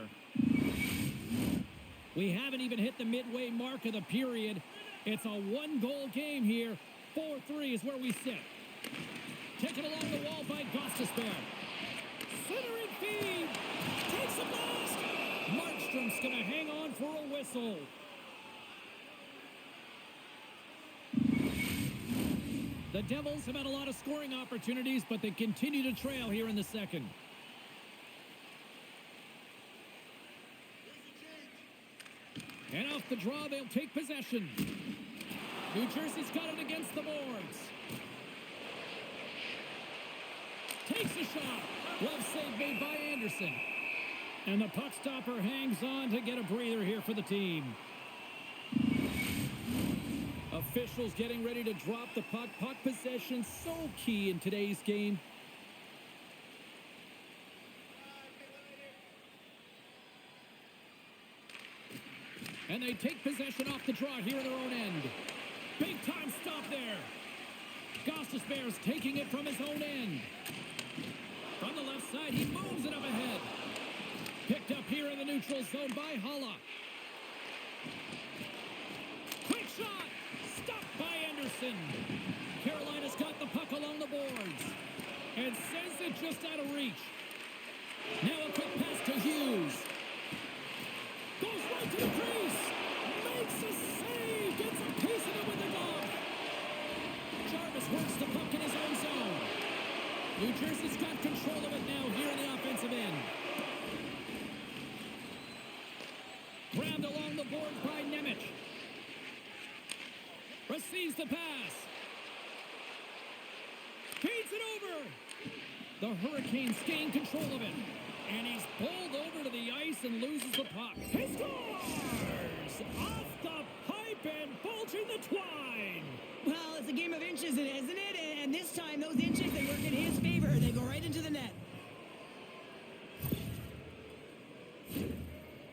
We haven't even hit the midway mark of the period. It's a one-goal game here. 4-3 is where we sit. Taken along the wall by Gostisbehere. Centering feed. Takes a blast. Markstrom's going to hang on for a whistle. The Devils have had a lot of scoring opportunities, but they continue to trail here in the second. And off the draw, they'll take possession. New Jersey's got it against the boards. Takes a shot. Glove save made by Anderson. And the puck stopper hangs on to get a breather here for the team. Officials getting ready to drop the puck. Puck possession so key in today's game. And they take possession off the draw here in their own end. Big time stop there. Gostisbehere's taking it from his own end. From the left side, he moves it up ahead. Picked up here in the neutral zone by Haula. Quick shot. Stopped by Anderson. Carolina's got the puck along the boards. And sends it just out of reach. Now a quick pass to Hughes. Goes right to the crease. Makes a save. Gets a piece of it with the glove. Jarvis works the puck in his own zone. New Jersey's got control of it now here in the offensive end. Grabbed along the boards by Nemec. Receives the pass. Feeds it over. The Hurricanes gain control of it. And he's pulled over to the ice and loses the puck. He scores! Off the pipe and bulging the twine. Well, it's a game of inches, isn't it? And this time, those inches, they work in his favor. They go right into the net.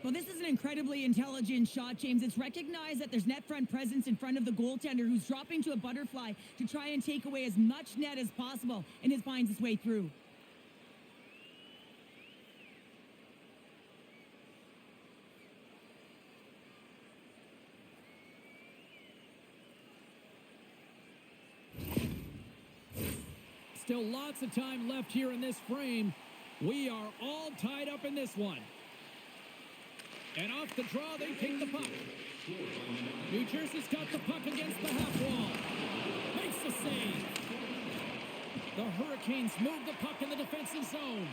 Well, this is an incredibly intelligent shot, James. It's recognized that there's net front presence in front of the goaltender, who's dropping to a butterfly to try and take away as much net as possible, and it finds its way through. Still lots of time left here in this frame. We are all tied up in this one. And off the draw, they take the puck. New Jersey's got the puck against the half wall. Makes the save. The Hurricanes move the puck in the defensive zone.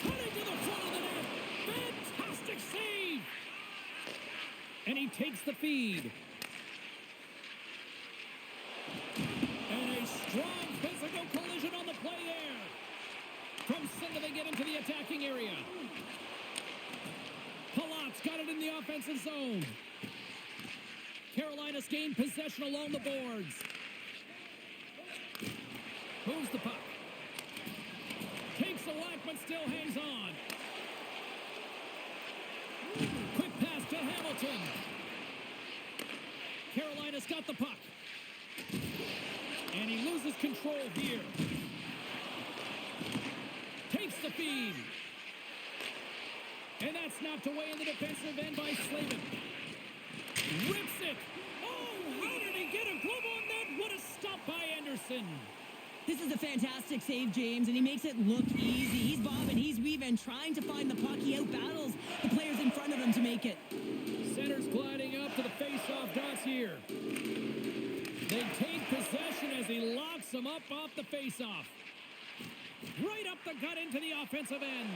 Cutting to the front of the net. Fantastic save. And he takes the feed. And a strong physical collision on the play there. From center, they get into the attacking area. Palat's got it in the offensive zone. Carolina's gained possession along the boards. Moves the puck. Takes a whack, but still hangs on. Quick pass to Hamilton. Carolina's got the puck. And he loses control here. Takes the feed. And that's knocked away in the defensive end by Slavin. Rips it. Oh, how did he get a glove on that? What a stop by Anderson. This is a fantastic save, James, and he makes it look easy. He's bobbing, he's weaving, trying to find the puck. He outbattles the players in front of him to make it. Center's gliding up to the face-off dots here. They take possession as he locks them up off the face-off. Right up the gut into the offensive end.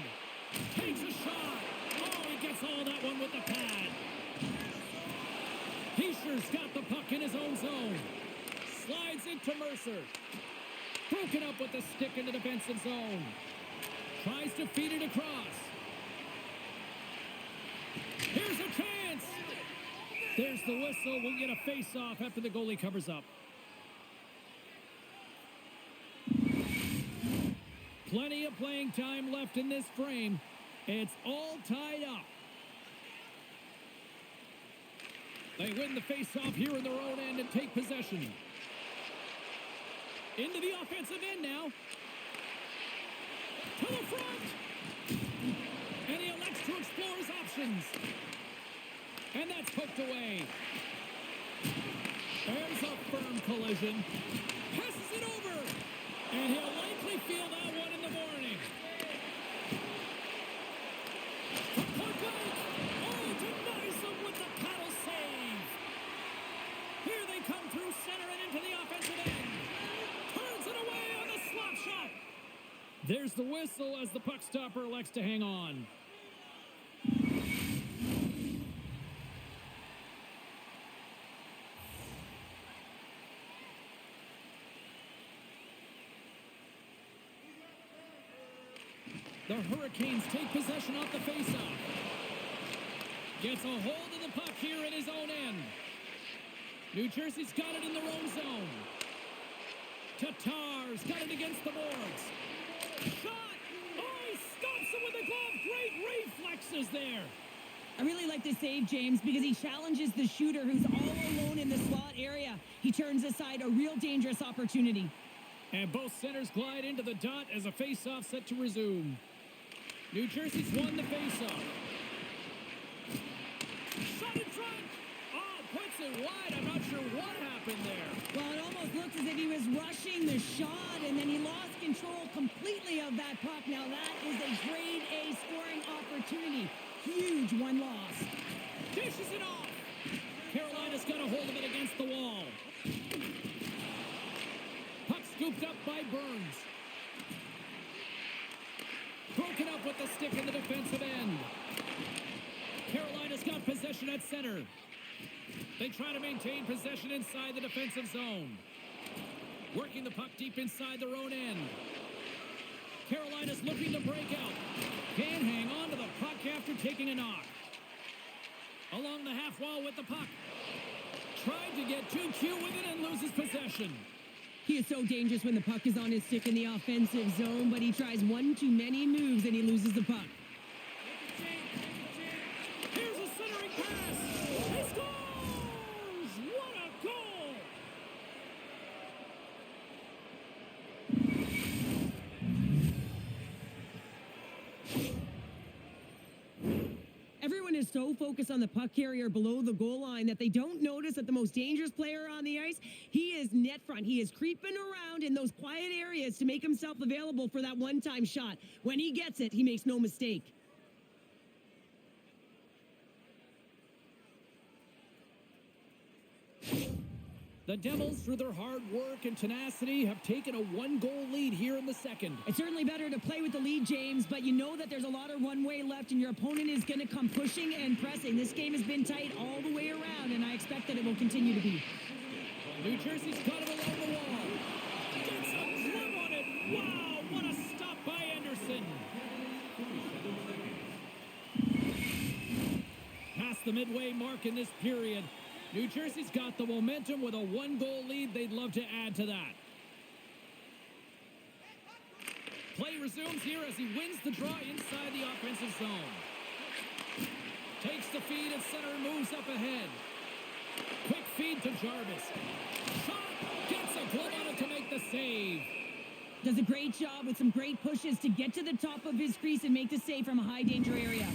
Takes a shot. Oh, he gets all that one with the pad. Heischer's got the puck in his own zone. Slides it to Mercer. Broken up with the stick in the defensive zone. Tries to feed it across. Here's a chance. There's the whistle. We'll get a face-off after the goalie covers up. Plenty of playing time left in this frame. It's all tied up. They win the face-off here in their own end and take possession. Into the offensive end now. To the front. And he elects to explore his options. And that's poked away. There's a firm collision. Passes it over. And he'll likely feel that one in the morning. From point blank. Oh, denies them with the paddle save. Here they come through center and into the offensive end. Turns it away on the slap shot. There's the whistle as the puck stopper elects to hang on. The Hurricanes take possession off the faceoff. Gets a hold of the puck here in his own end. New Jersey's got it in their own zone. Tatar's got it against the boards. Shot! Oh, he stops it with a glove. Great reflexes there. I really like this save, James, because he challenges the shooter who's all alone in the slot area. He turns aside a real dangerous opportunity. And both centers glide into the dot as a faceoff set to resume. New Jersey's won the faceoff. Shot in front. Oh, puts it wide. I'm not sure what happened there. Well, it almost looks as if he was rushing the shot, and then he lost control completely of that puck. Now that is a grade A scoring opportunity. Huge one loss. Dishes it off. Carolina's got a hold of it against the wall. Puck scooped up by Burns. Broken up with the stick in the defensive end. Carolina's got possession at center. They try to maintain possession inside the defensive zone. Working the puck deep inside their own end. Carolina's looking to break out. Can't hang on to the puck after taking a knock. Along the half wall with the puck. Tried to get too cute with it and loses possession. He is so dangerous when the puck is on his stick in the offensive zone, but he tries one too many moves and he loses the puck. Here's a centering pass. He scores! What a goal! Everyone is so focused on the puck carrier below the goal line that they don't notice that the most dangerous player on the ice, he is net front. He is creeping around in those quiet areas to make himself available for that one-time shot. When he gets it, he makes no mistake. The Devils, through their hard work and tenacity, have taken a one-goal lead here in the second. It's certainly better to play with the lead, James, but you know that there's a lot of runway left and your opponent is going to come pushing and pressing. This game has been tight all the way around, and I expect that it will continue to be. New Jersey's got it along the wall. Gets a glove on it. Wow, what a stop by Anderson. the midway mark in this period. New Jersey's got the momentum with a one-goal lead. They'd love to add to that. Play resumes here as he wins the draw inside the offensive zone. Takes the feed at center and moves up ahead. Quick feed to Jarvis. Shot! Gets a glove on it to make the save. Does a great job with some great pushes to get to the top of his crease and make the save from a high-danger area.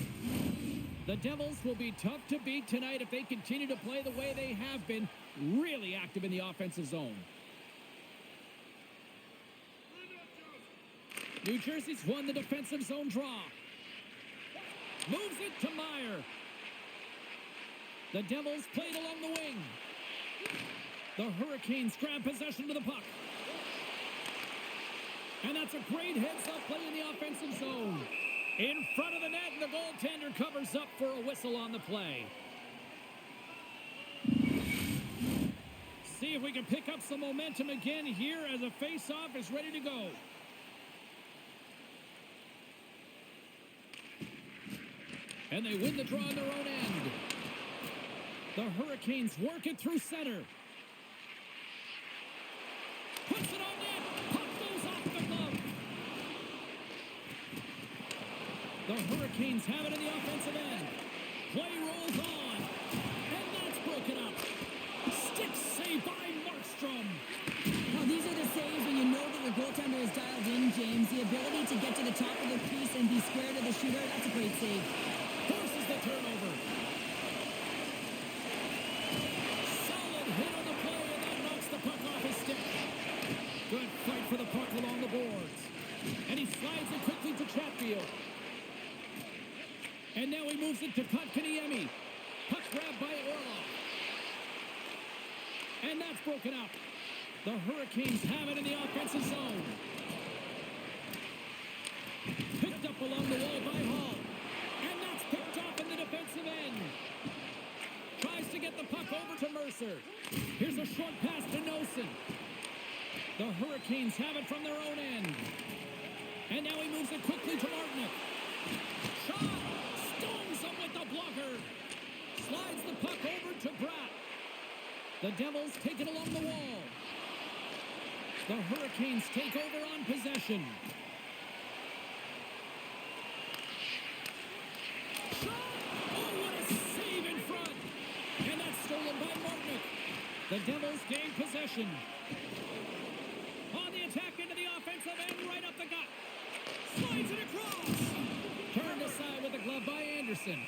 The Devils will be tough to beat tonight if they continue to play the way they have been, really active in the offensive zone. New Jersey's won the defensive zone draw. Moves it to Meyer. The Devils played along the wing. The Hurricanes grab possession to the puck. And that's a great heads-up play in the offensive zone. In front of the net, and the goaltender covers up for a whistle on the play. See if we can pick up some momentum again here as a face-off is ready to go. And they win the draw on their own end. The Hurricanes work it through center. Puts it on net. Puck goes off the glove. The Hurricanes have it in the offensive end. Play rolls on. And that's broken up. Stick save by Markstrom. Well, these are the saves when you know that your goaltender is dialed in, James. The ability to get to the top of the crease and be square to the shooter, that's a great save. Forces the turnover. Solid hit on the play, and that knocks the puck off his stick. Good fight for the puck along the boards. And he slides it quickly to Chatfield. And now he moves it to Kotkaniemi. Puck grabbed by Orlov. And that's broken up. The Hurricanes have it in the offensive zone. Picked up along the wall by Hall. And that's picked up in the defensive end. Tries to get the puck over to Mercer. Here's a short pass to Nosen. The Hurricanes have it from their own end. And now he moves it quickly to Martinick. Shot! Stones him with the blocker. Slides the puck over to Bratt. The Devils take it along the wall. The Hurricanes take over on possession. The Devils gain possession. On the attack into the offensive end, right up the gut. Slides it across. Turned aside with the glove by Anderson.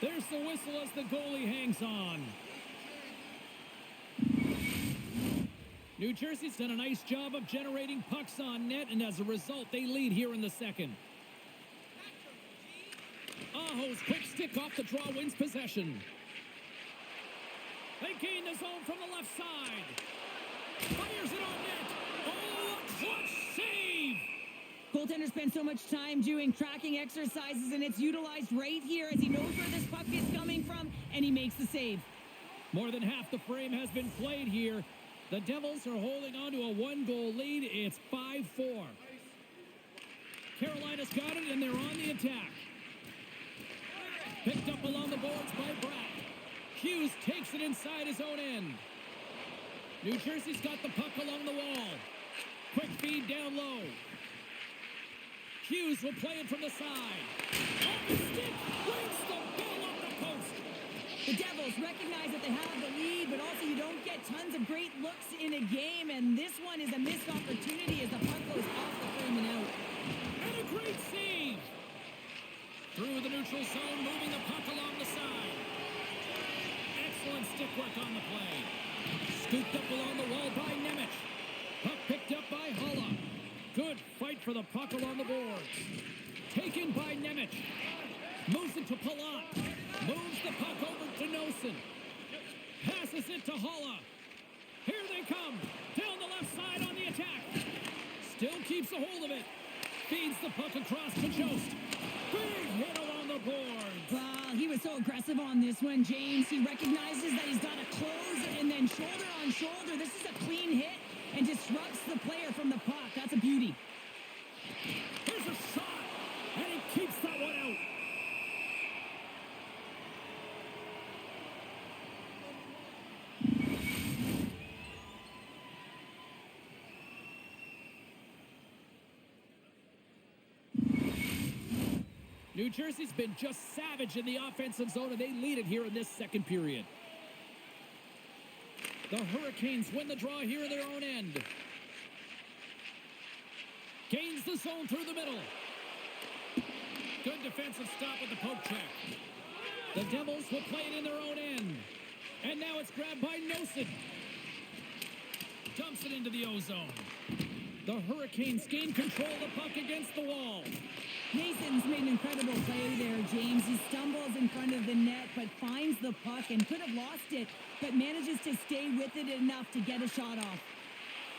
There's the whistle as the goalie hangs on. New Jersey's done a nice job of generating pucks on net, and as a result, they lead here in the second. Aho's quick stick off the draw wins possession. They gain the zone from the left side. Fires it on net. Oh, a clutch save! Goaltender spends so much time doing tracking exercises, and it's utilized right here as he knows where this puck is coming from, and he makes the save. More than half the frame has been played here. The Devils are holding on to a one-goal lead. It's 5-4. Carolina's got it, and they're on the attack. Picked up along the boards by Bratt. Hughes takes it inside his own end. New Jersey's got the puck along the wall. Quick feed down low. Hughes will play it from the side. Off the stick, wins the ball off the post. The Devils recognize that they have the lead, but also you don't get tons of great looks in a game, and this one is a missed opportunity as the puck goes off the frame and out. And a great save. Through the neutral zone, moving the puck along the side. Excellent stick work on the play. Scooped up along the wall by Nemec. Puck picked up by Hulla. Good fight for the puck along the boards. Taken by Nemec. Moves it to Palat. Moves the puck over to Nosen. Passes it to Hulla. Here they come. Down the left side on the attack. Still keeps a hold of it. Feeds the puck across to Jost. Big hit along the boards. Wow, he was so aggressive on this one, James. He recognizes that he's got to close and then shoulder on shoulder. This is a clean hit and disrupts the player from the puck. That's a beauty. Here's a shot, and he keeps that one out. New Jersey's been just savage in the offensive zone, and they lead it here in this second period. The Hurricanes win the draw here in their own end. Gains the zone through the middle. Good defensive stop with the poke check. The Devils will play it in their own end. And now it's grabbed by Nosen. Dumps it into the O-zone. The Hurricanes gain control of the puck against the wall. Mason's made an incredible play there, James. He stumbles in front of the net, but finds the puck and could have lost it, but manages to stay with it enough to get a shot off.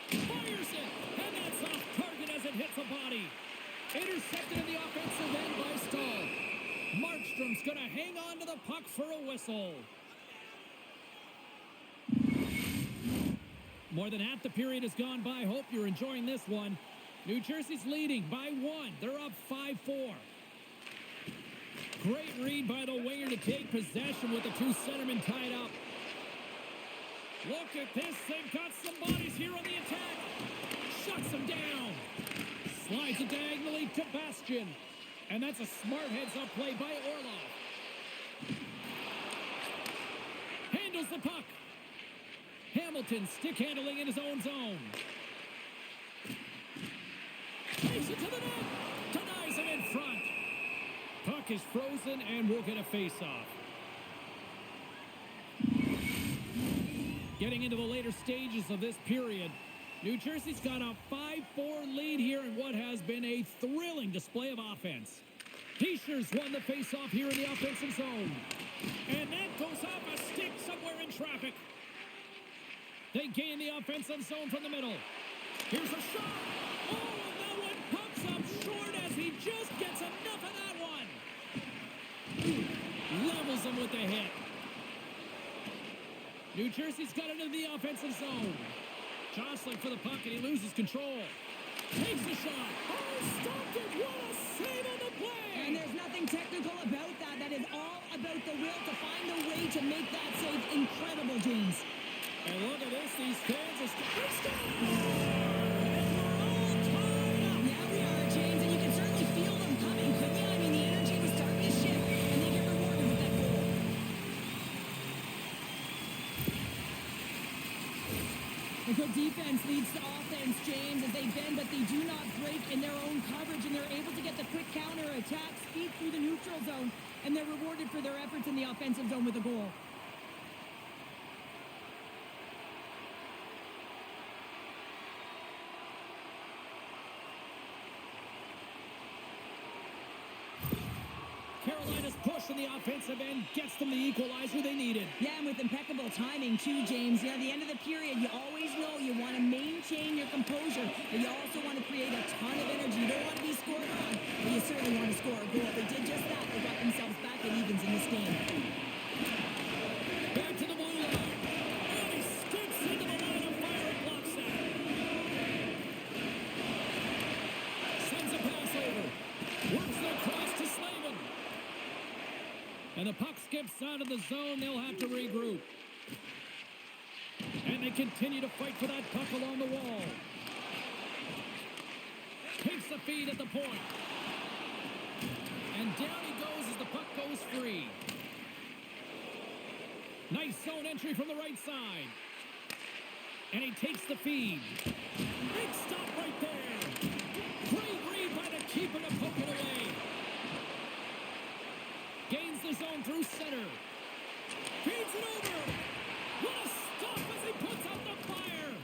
Fires it, and that's off target as it hits a body. Intercepted in the offensive end by Stahl. Markstrom's going to hang on to the puck for a whistle. More than half the period has gone by. Hope you're enjoying this one. New Jersey's leading by 1. They're up 5-4. Great read by the winger to take possession with the two centermen tied up. Look at this. They've got some bodies here on the attack. Shuts them down. Slides it diagonally to Bastian. And that's a smart heads-up play by Orlov. Handles the puck. Hamilton stick handling in his own zone. Takes it to the net. Denies him in front. Puck is frozen and we'll get a face-off. Getting into the later stages of this period, New Jersey's got a 5-4 lead here in what has been a thrilling display of offense. Heischer's won the face-off here in the offensive zone. And that goes off a stick somewhere in traffic. They gain the offensive zone from the middle. Here's a shot. Oh, and that one pops up short as he just gets enough of that one. Levels him with the hit. New Jersey's got into the offensive zone. Jostling for the puck, and he loses control. Takes a shot. Oh, stopped it. What a save on the play. And there's nothing technical about that. That is all about the will to find a way to make that save incredible, James. And look at this. These fans are still... And we're all tied up. Yeah, we are, James, and you can certainly feel them coming, couldn't you? I mean, the energy was starting to shift, and they get rewarded with that goal. The good defense leads to offense, James, as they bend, but they do not break in their own coverage, and they're able to get the quick counter-attack, speed through the neutral zone, and they're rewarded for their efforts in the offensive zone with a goal. Carolina's push in the offensive end gets them the equalizer they needed. Yeah, and with impeccable timing, too, James. You know, at the end of the period, you always know you want to maintain your composure, but you also want to create a ton of energy. You don't want to be scored on, but you certainly want to score a goal. They did just that. They got themselves back at evens in this game. Back to the blue line. And he scoops into the line of fire and blocks that. Sends a pass over. Works the cross to Slavin. And the puck skips out of the zone. They'll have to regroup. And they continue to fight for that puck along the wall. Takes the feed at the point. And down he goes as the puck goes free. Nice zone entry from the right side. And he takes the feed. Big stop right there. Great read by the keeper to poke it away. Gains the zone through center. Feeds it over. What a stop as he puts out the fire.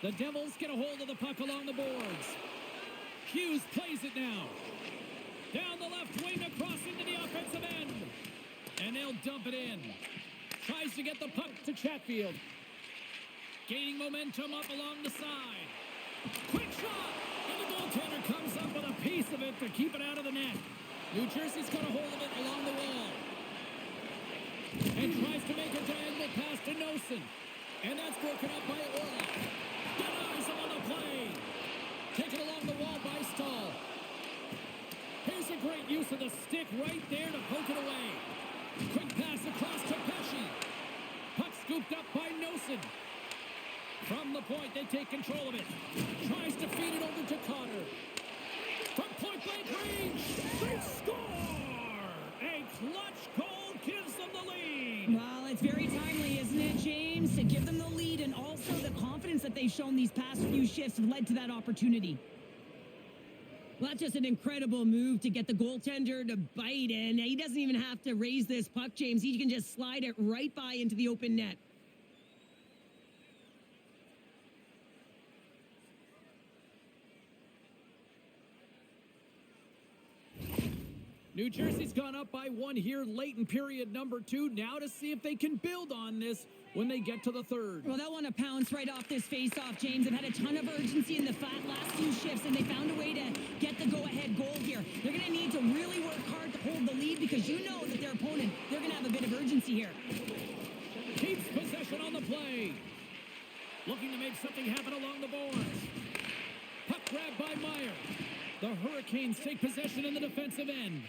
The Devils get a hold of the puck along the boards. Hughes plays it now. Down the left wing across into the offensive end. And they'll dump it in. Tries to get the puck to Chatfield. Gaining momentum up along the side. Quick shot. And the goaltender comes up with a piece of it to keep it out of the net. New Jersey's got a hold of it along the wall. And tries to make a diagonal pass to Nosen. And that's broken up by Orlov. Denies him on the play. Taken along the wall by Stahl. Here's a great use of the stick right there to poke it away. Quick pass across to Pesci. Puck scooped up by Nosen. From the point, they take control of it. Tries to feed it over to Connor. From point-blank range, they score! they've shown these past few shifts have led to that opportunity. Well, that's just an incredible move to get the goaltender to bite in. He doesn't even have to raise this puck, James. He can just slide it right by into the open net. New Jersey's gone up by 1 here late in period number 2. Now to see if they can build on this when they get to the third. Well, they'll want to pounce right off this face-off, James. They've had a ton of urgency in the last few shifts, and they found a way to get the go-ahead goal here. They're going to need to really work hard to hold the lead because you know that their opponent, they're going to have a bit of urgency here. Keeps possession on the play. Looking to make something happen along the boards. Puck grab by Meyer. The Hurricanes take possession in the defensive end.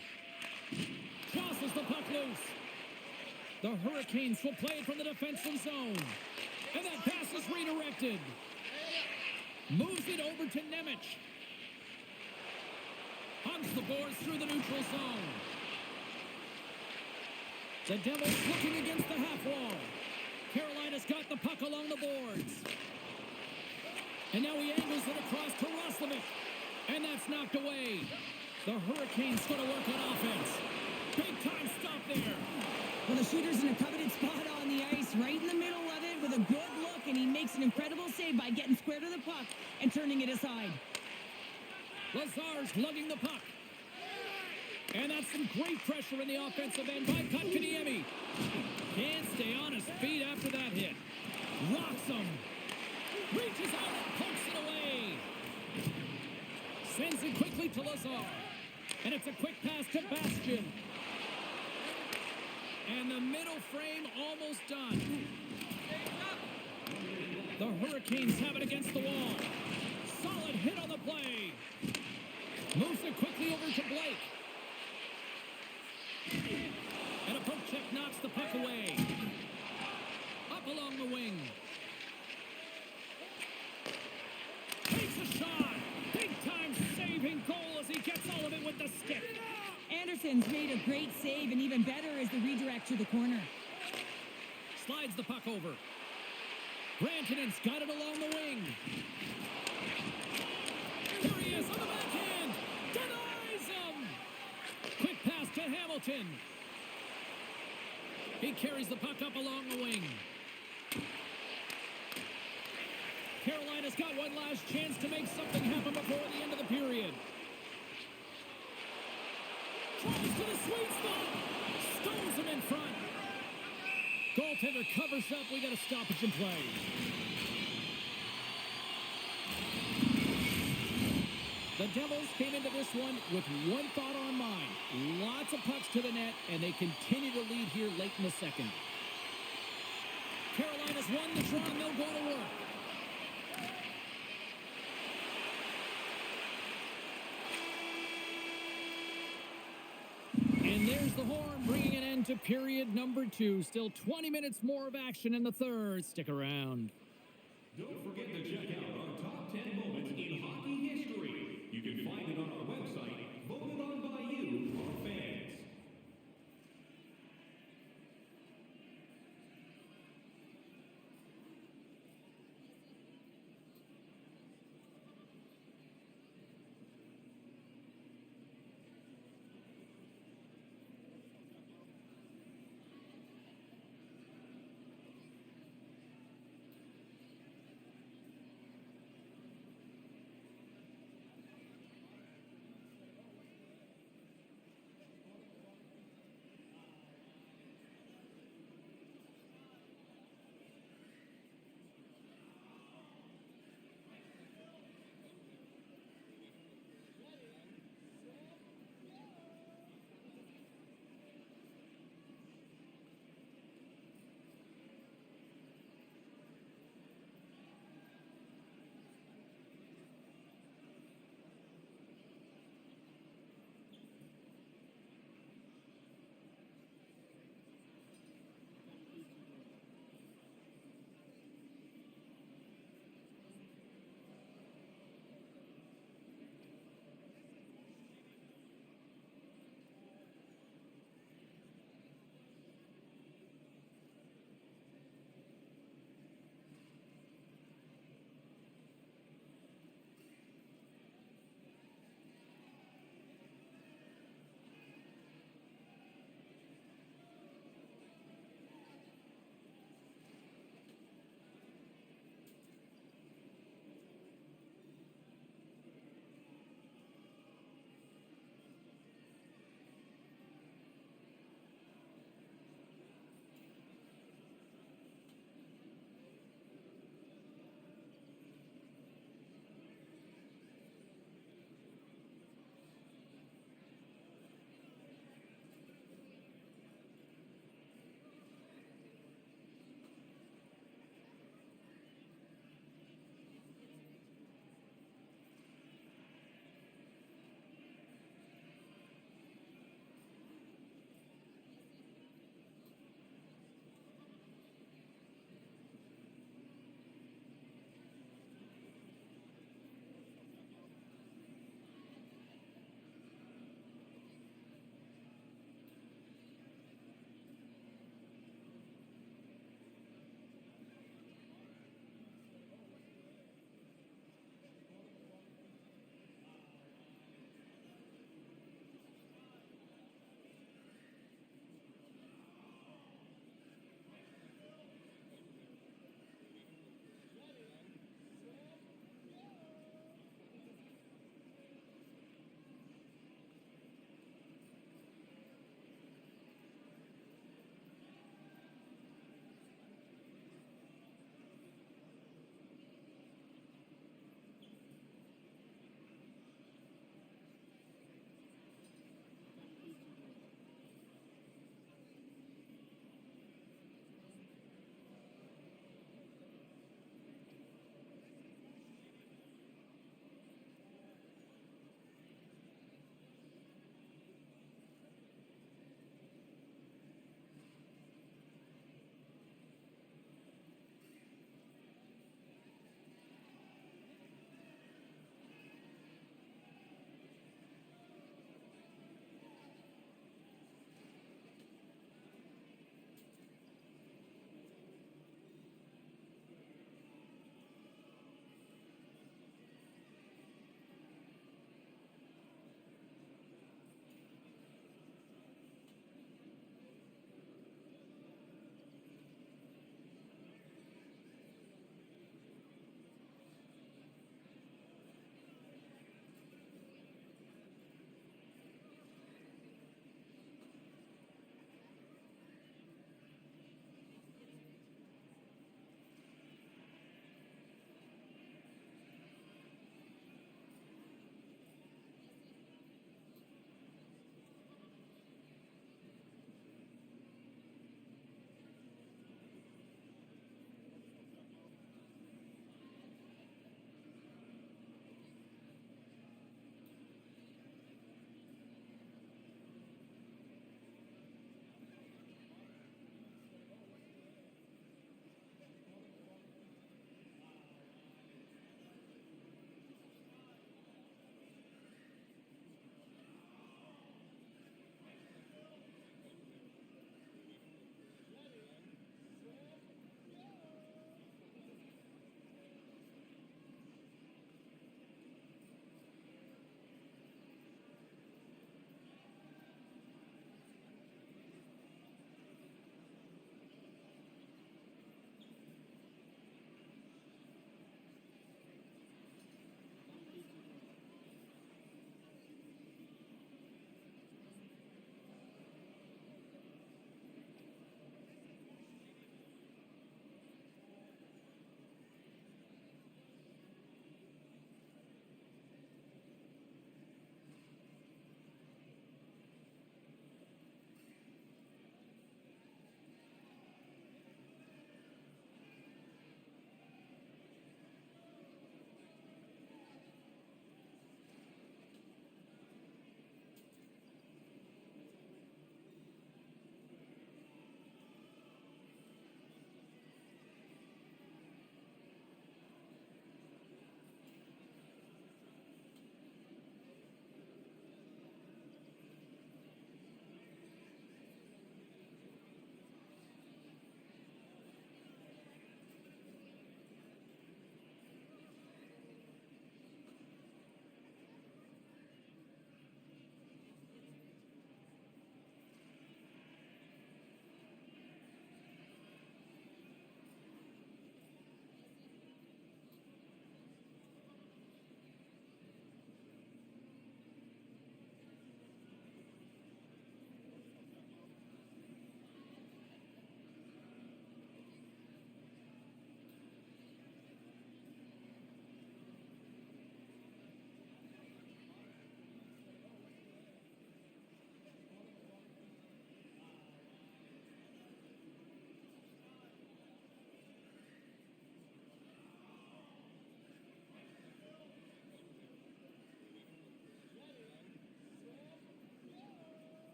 Tosses the puck loose. The Hurricanes will play it from the defensive zone. And that pass is redirected. Moves it over to Nemec. Hunts the boards through the neutral zone. The Devils looking against the half wall. Carolina's got the puck along the boards. And now he angles it across to Roslovic. And that's knocked away. The Hurricanes going to work on offense. Big time stop there. Well, the shooter's in a coveted spot on the ice, right in the middle of it with a good look, and he makes an incredible save by getting square to the puck and turning it aside. Lazar's lugging the puck. And that's some great pressure in the offensive end by Kotkaniemi. Can't stay on his feet after that hit. Rocks him. Reaches out and pokes it away. Sends it quickly to Lazar. And it's a quick pass to Bastian. And the middle frame almost done. The Hurricanes have it against the wall. Solid hit on the play. Moves it quickly over to Blake. And a poke check knocks the puck away. Up along the wing. Takes a shot. Big time saving goal as he gets all of it with the stick. Anderson's made a great save, and even better is the redirect to the corner. Slides the puck over. Rantanen's got it along the wing. There he is on the backhand. Denies him. Quick pass to Hamilton. He carries the puck up along the wing. Carolina's got one last chance to make something happen before the end of the period. Tries to the sweet spot. Stones him in front. Goaltender covers up. We got a stoppage in play. The Devils came into this one with one thought on mind. Lots of pucks to the net, and they continue to lead here late in the second. Carolina's won the draw, and they'll go to work. And there's the horn, bringing an end to period number 2. Still 20 minutes more of action in the third. Stick around. Don't forget to check out our top 10 moments in hockey history. You can find it on our website, voted on by you, our fans.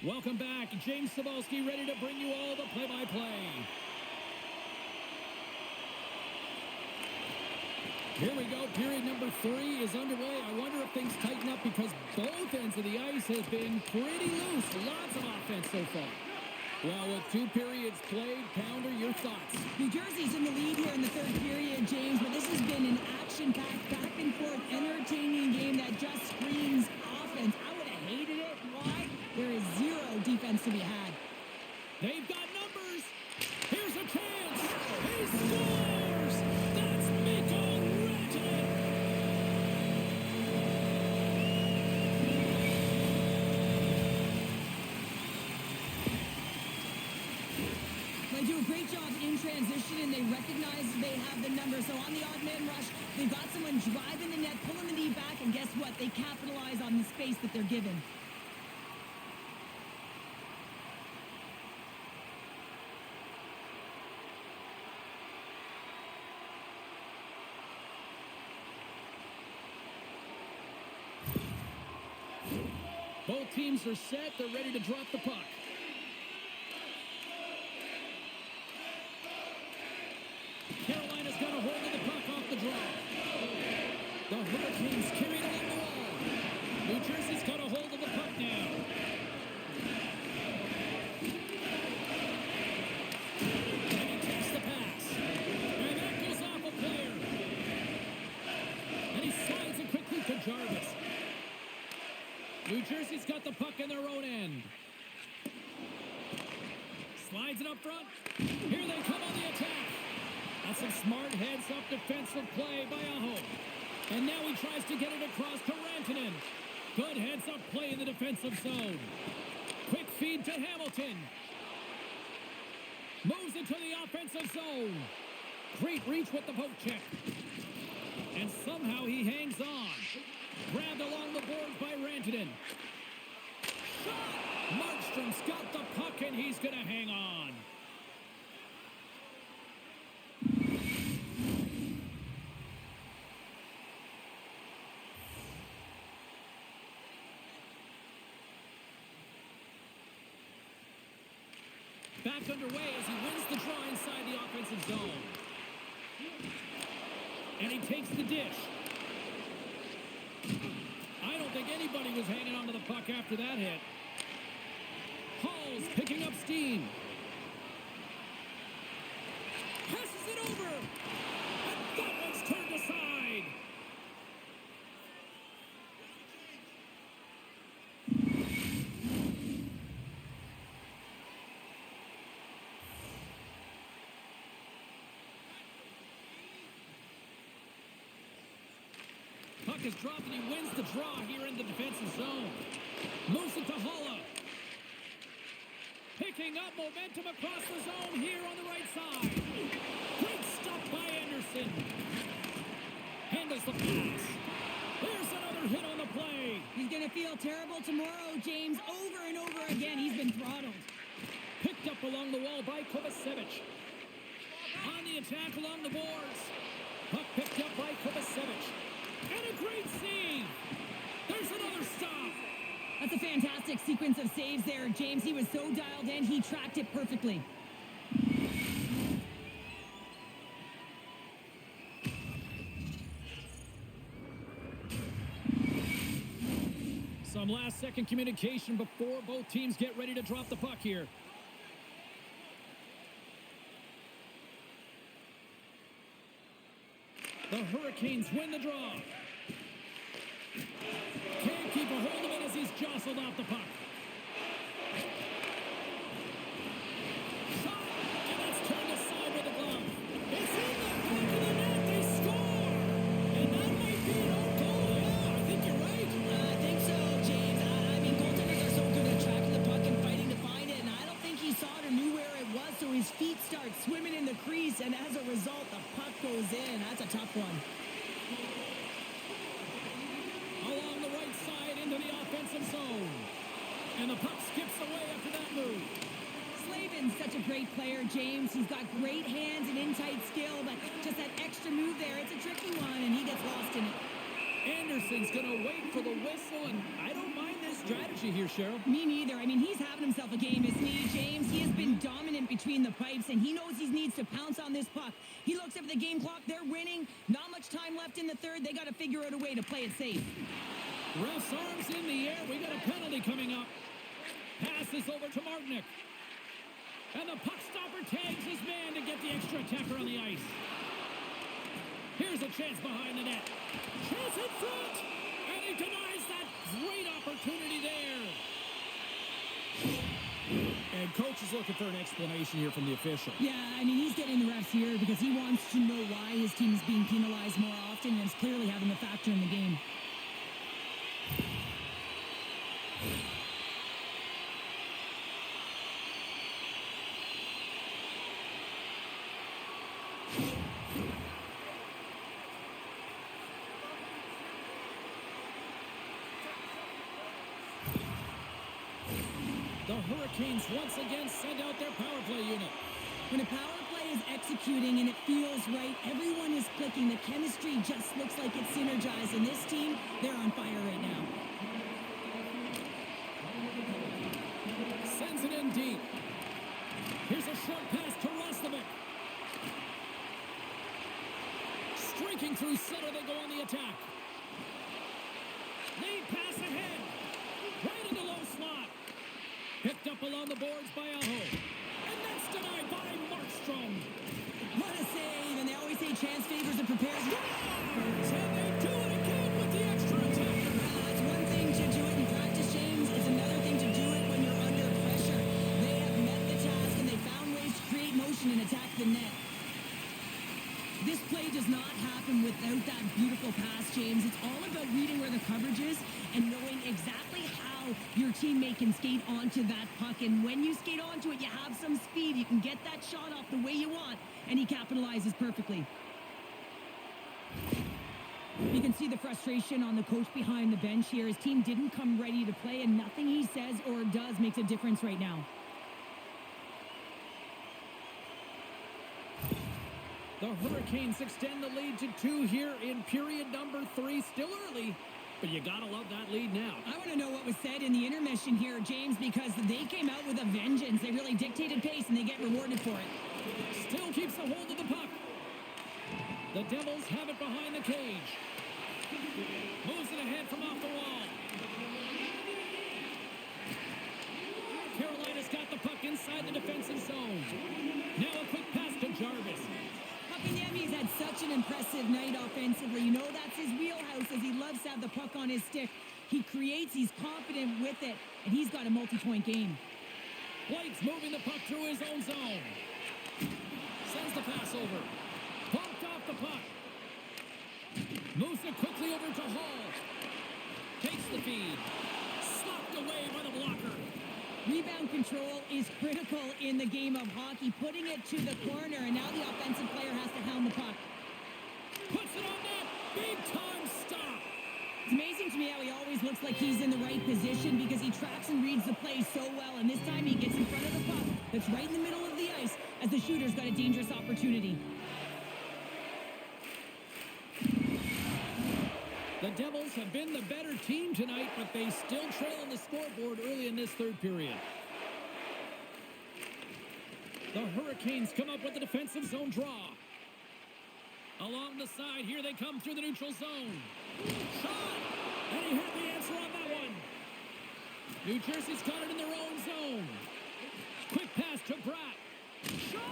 Welcome back. James Cebulski ready to bring you all the play-by-play. Here we go. Period number 3 is underway. I wonder if things tighten up because both ends of the ice have been pretty loose. Lots of offense so far. Well, with 2 periods played, Pounder, your thoughts? New Jersey's in the lead here in the 3rd period, James, but this has been an action-packed, back-and-forth, entertaining game that just screams offense. I would have hated it. Why? There is 0 defense to be had. They've got numbers. Here's a chance. He scores. That's Mikko Rantanen. They do a great job in transition, and they recognize they have the number. So on the odd man rush, they've got someone driving the net, pulling the knee back, and guess what? They capitalize on the space that they're given. Both teams are set. They're ready to drop the puck. Carolina's got a hold of the puck off the draw. The Hurricanes carry it along the wall. New Jersey's got a hold of the puck now. And he takes the pass. And that goes off a player. And he slides it quickly to Jarvis. New Jersey's got the puck in their own end. Slides it up front. Here they come on the attack. That's some smart heads-up defensive play by Aho. And now he tries to get it across to Rantanen. Good heads-up play in the defensive zone. Quick feed to Hamilton. Moves into the offensive zone. Great reach with the poke check. And somehow he hangs on. Grabbed along the boards by Rantanen. Shot! Markstrom's got the puck, and he's going to hang on. Back underway as he wins the draw inside the offensive zone. And he takes the dish. I don't think anybody was hanging on to the puck after that hit. Hall's picking up steam. Passes it over. And that one's turned aside. Puck is dropped and he wins the draw here in the defensive zone. Moves it to Holla. Picking up momentum across the zone here on the right side. Great stop by Anderson. Handles the pass. There's another hit on the play. He's going to feel terrible tomorrow, James. Over and over again, he's been throttled. Picked up along the wall by Kovacevic. On the attack along the boards. Puck picked up by Kovacevic. And a great save. There's another stop. That's a fantastic sequence of saves there, James. He was so dialed in, he tracked it perfectly. Some last-second communication before both teams get ready to drop the puck here. The Hurricanes win the draw. Can't keep a hold of it as he's jostled off the puck. Shot, and that's turned aside with a glove. It's in the back of the net. They score. And that might be an own goal. Yeah, I think you're right. I think so, James. I mean, goaltenders are so good at tracking the puck and fighting to find it, and I don't think he saw it or knew where it was, so his feet start swimming in the crease, and as a result, the puck goes in. That's a tough one. Along the right side into the offensive zone. And the puck skips away after that move. Slavin's such a great player, James. He's got great hands and in-tight skill, but just that extra move there, it's a tricky one, and he gets lost in it. Anderson's going to wait for the whistle, and I don't mind this strategy here, Cheryl. Me neither. I mean, he's having himself a game, isn't he, James? He has been dominant between the pipes, and he knows he needs to pounce on this puck. He looks up at the game clock. They're winning. Not much time left in the third. They got to figure out a way to play it safe. Ref's arms in the air. We got a penalty coming up. Passes over to Martinick. And the puck stopper tags his man to get the extra attacker on the ice. Here's a chance behind the net. Chance in front! And he denies that great opportunity there. And coach is looking for an explanation here from the official. Yeah, I mean, he's getting the refs here because he wants to know why his team is being penalized more often, and it's clearly having a factor in the game. The Hurricanes once again send out their power play unit. When a power play is executing and it feels right, everyone is clicking. The chemistry just looks like it's synergized, and this team, they're on fire right now. Sends it in deep. Here's a short pass to Roslovic. Streaking through center, they go on the attack. Lead pass ahead. Right in the low slot. Picked up along the boards by Aho. And that's denied by Markstrom. What a save, and they always say chance favors and prepares. And they do it again with the extra attacker. It's one thing to do it in practice, James. It's another thing to do it when you're under pressure. They have met the task, and they found ways to create motion and attack the net. This play does not happen without that beautiful pass, James. It's all about reading where the coverage is and knowing exactly how your teammate can skate onto that puck. And when you skate onto it, you have some speed. You can get that shot off the way you want, and he capitalizes perfectly. You can see the frustration on the coach behind the bench here. His team didn't come ready to play, and nothing he says or does makes a difference right now. The Hurricanes extend the lead to 2 here in period number 3. Still early, but you gotta love that lead now. I want to know what was said in the intermission here, James, because they came out with a vengeance. They really dictated pace, and they get rewarded for it. Still keeps a hold of the puck. The Devils have it behind the cage. Moves it ahead from off the wall. Carolina's got the puck inside the defensive zone. Now a quick pass to Jarvis. Puckiniemi's had such an impressive night offensively. You know that's his wheelhouse, as he loves to have the puck on his stick. He creates, he's confident with it, and he's got a multi-point game. Blake's moving the puck through his own zone. Sends the pass over. Bumped off the puck. Moves it quickly over to Hall. Takes the feed. Slopped away by the blocker. Rebound control is critical in the game of hockey, putting it to the corner, and now the offensive player has to hound the puck. Puts it on net. Big time stop. It's amazing to me how he always looks like he's in the right position because he tracks and reads the play so well, and this time he gets in front of the puck that's right in the middle of the ice as the shooter's got a dangerous opportunity. The Devils have been the better team tonight, but they still trail on the scoreboard early in this third period. The Hurricanes come up with a defensive zone draw. Along the side, here they come through the neutral zone. Shot! And he had the answer on that one. New Jersey's got it in their own zone. Quick pass to Bratt. Shot!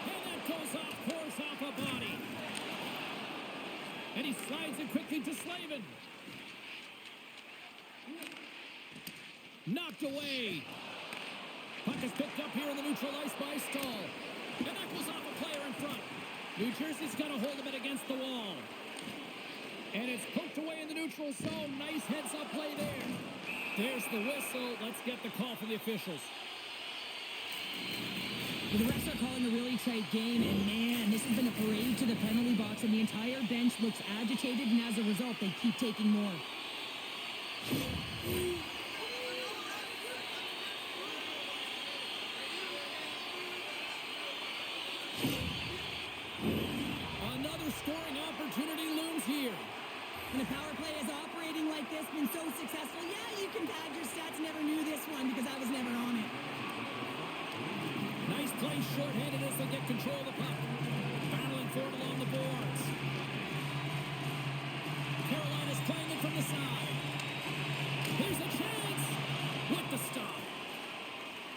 And that goes off course off a body. And he slides it quickly to Slavin. Knocked away. Puck is picked up here in the neutral ice by Stahl. And that goes off a player in front. New Jersey's got a hold of it against the wall. And it's poked away in the neutral zone. Nice heads-up play there. There's the whistle. Let's get the call from the officials. The refs are calling a really tight game, and man, this has been a parade to the penalty box, and the entire bench looks agitated, and as a result, they keep taking more. Another scoring opportunity looms here. When a power play is operating like this, been so successful, yeah, you can pad your stats. Never knew this one because I was never on it. Nice play shorthanded as they get control of the puck. Battling for it along the boards. Carolina's playing it from the side. Here's a chance. With the stop.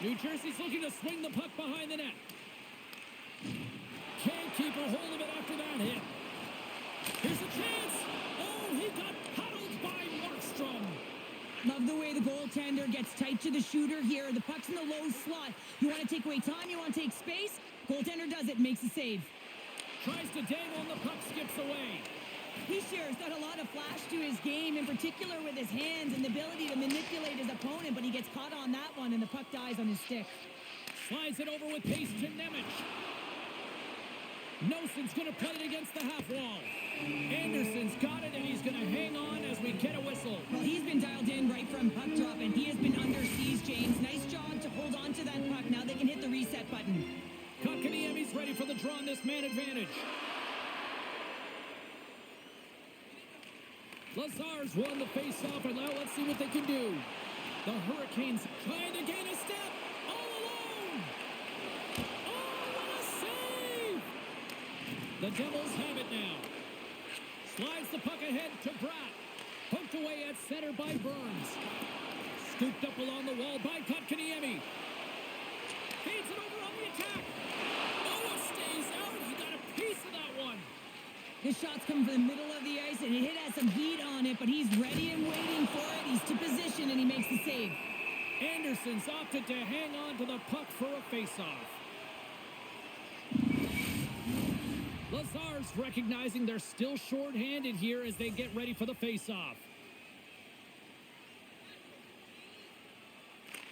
New Jersey's looking to swing the puck behind the net. Can't keep a hold of it after that hit. Here's a chance. Oh, he got huddled by Markstrom. Love the way the goaltender gets tight to the shooter here. The puck's in the low slot. You want to take away time, you want to take space. Goaltender does it, makes a save. Tries to dangle and the puck skips away. Heischer's got a lot of flash to his game, in particular with his hands and the ability to manipulate his opponent, but he gets caught on that one and the puck dies on his stick. Slides it over with pace to Nemec. Noson's going to play it against the half wall. Anderson's got it, and he's going to hang on as we get a whistle. Well, he's been dialed in right from puck drop, and he has been under siege, James. Nice job to hold on to that puck. Now they can hit the reset button. Kotkaniemi's ready for the draw on this man advantage. Lazar's won the face-off, and now let's see what they can do. The Hurricanes trying to gain a step. All alone. Oh, what a save! The Devils have it now. Slides the puck ahead to Bratt. Poked away at center by Burns. Scooped up along the wall by Kotkaniemi. Feeds it over on the attack. Oh, it stays out. He got a piece of that one. His shots come from the middle of the ice, and it has some heat on it, but he's ready and waiting for it. He's to position, and he makes the save. Anderson's opted to hang on to the puck for a face-off. Lazar's recognizing they're still short-handed here as they get ready for the face-off.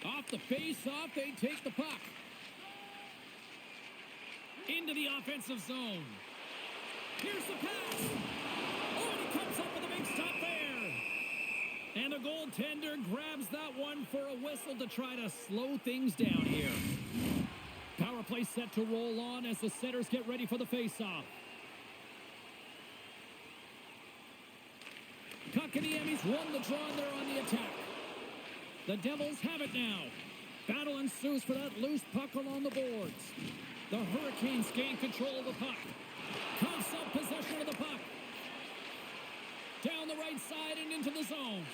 Off the face-off, they take the puck. Into the offensive zone. Here's the pass. Oh, and he comes up with a big stop there. And the goaltender grabs that one for a whistle to try to slow things down here. Power play set to roll on as the setters get ready for the face-off. Kotkaniemi's won the draw and they're on the attack. The Devils have it now. Battle ensues for that loose puck along the boards. The Hurricanes gain control of the puck. Coughs up possession of the puck. Down the right side and into the zone.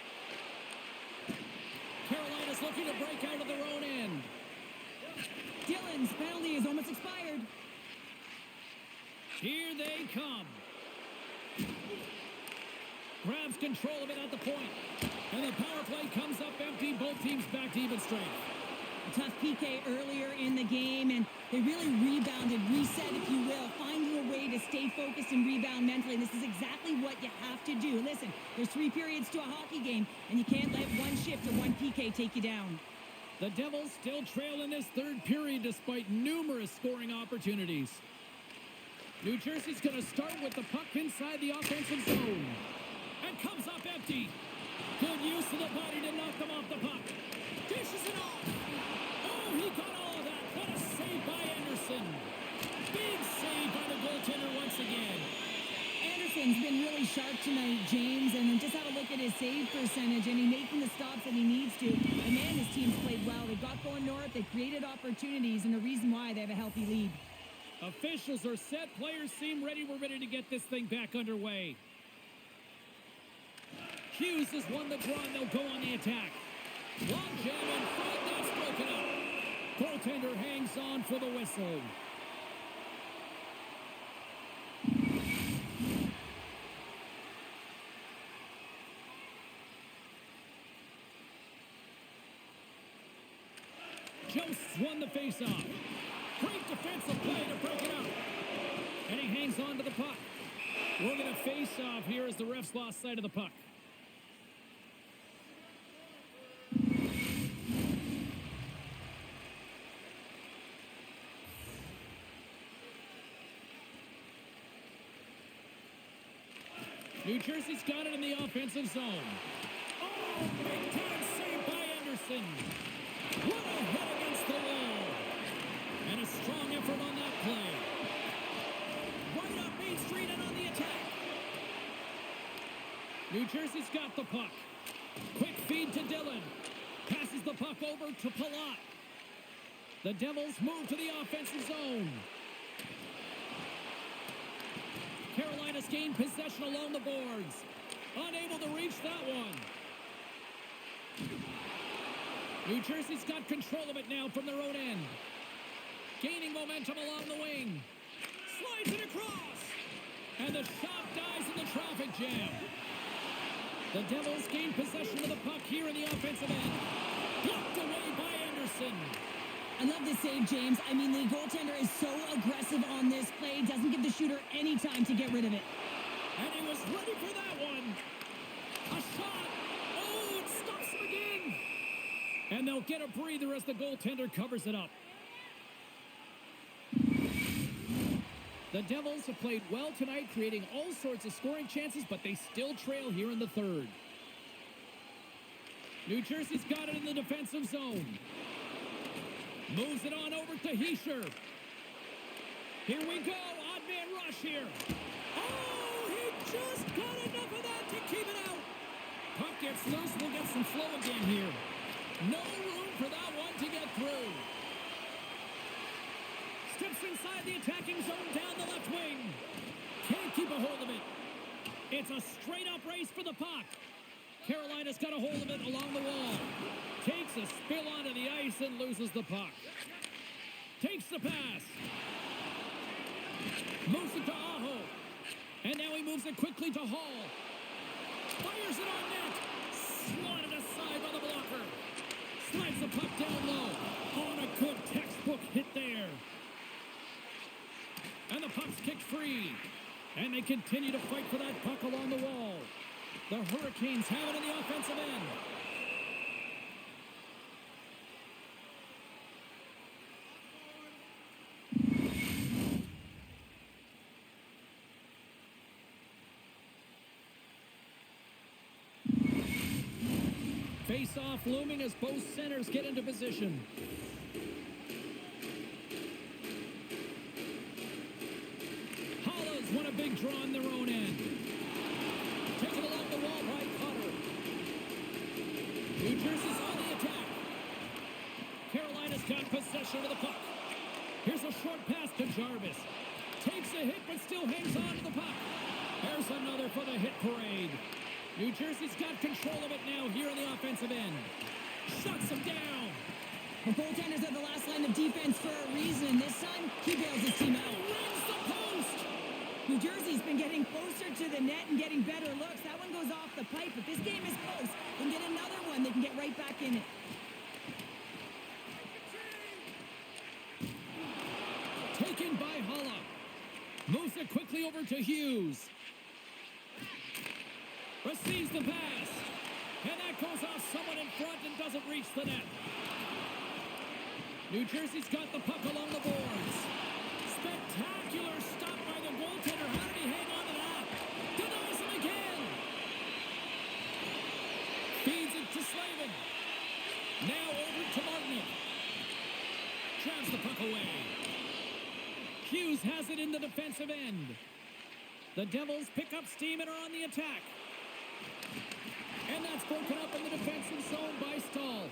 Carolina's looking to break out of their own end. Dillon's penalty is almost expired. Here they come. Grabs control of it at the point. And the power play comes up empty. Both teams back to even strength. A tough PK earlier in the game, and they really rebounded, reset, if you will, finding a way to stay focused and rebound mentally. And this is exactly what you have to do. Listen, there's 3 periods to a hockey game, and you can't let one shift or one PK take you down. The Devils still trail in this third period despite numerous scoring opportunities. New Jersey's going to start with the puck inside the offensive zone. And comes up empty. Good use of the body to knock them off the puck. Dishes it off. Oh, he got all of that. What a save by Anderson. Big save by the goaltender once again. Anderson's been really sharp tonight, James, and then just have a look at his save percentage, and he's making the stops that he needs to. And man, his team's played well. They got going north, they created opportunities, and the reason why they have a healthy lead. Officials are set. Players seem ready. We're ready to get this thing back underway. Hughes has won the draw, and they'll go on the attack. Long jam in front, that's broken up. Goaltender hangs on for the whistle. Jost's won the faceoff. Great defensive play to break it up. And he hangs on to the puck. We're going to face off here as the refs lost sight of the puck. New Jersey's got it in the offensive zone. Oh, big time save by Anderson. What a hit against the wall. And a strong effort on that play. Right up Main Street and on the attack. Jersey's got the puck. Quick feed to Dillon. Passes the puck over to Palat. The Devils move to the offensive zone. Carolina's gained possession along the boards. Unable to reach that one. New Jersey's got control of it now from their own end. Gaining momentum along the wing. Slides it across. And the shot dies in the traffic jam. The Devils gain possession of the puck here in the offensive end. Blocked away by Anderson. I love this save, James. I mean, the goaltender is so aggressive on this play. Doesn't give the shooter any time to get rid of it. And he was ready for that one. A shot. Oh, it stops him again. And they'll get a breather as the goaltender covers it up. The Devils have played well tonight, creating all sorts of scoring chances, but they still trail here in the third. New Jersey's got it in the defensive zone. Moves it on over to Hischier. Here we go. Odd man rush here. Oh, he just got enough of that to keep it out. Puck gets loose. We'll get some flow again here. No room for that one to get through. Steps inside the attacking zone down the left wing. Can't keep a hold of it. It's a straight-up race for the puck. Carolina's got a hold of it along the wall. Takes a spill onto the ice and loses the puck. Takes the pass. Moves it to Aho. And now he moves it quickly to Hall. Fires it on net. Swatted aside by the blocker. Slides the puck down low. On a good textbook hit there. And the puck's kicked free. And they continue to fight for that puck along the wall. The Hurricanes have it in the offensive end. Face-off looming as both centers get into position. Holland's won a big draw on their own end. Taken along the wall by Cutter. New Jersey's on the attack. Carolina's got possession of the puck. Here's a short pass to Jarvis. Takes a hit but still hangs on to the puck. There's another for the hit parade. New Jersey's got control of it now here in the offensive end. Shuts him down. The goaltenders are the last line of defense for a reason. This time, he bails his team out. Rings the post. New Jersey's been getting closer to the net and getting better looks. That one goes off the pipe, but this game is close. They can get another one. They can get right back in it. Taken by Holla. Moves it quickly over to Hughes. Receives the pass. And that goes off someone in front and doesn't reach the net. New Jersey's got the puck along the boards. Spectacular stop by the goaltender. How did he hang on to that? Denies him again. Feeds it to Slavin. Now over to Martinook. Drives the puck away. Hughes has it in the defensive end. The Devils pick up steam and are on the attack. And that's broken up in the defensive zone by Stahl.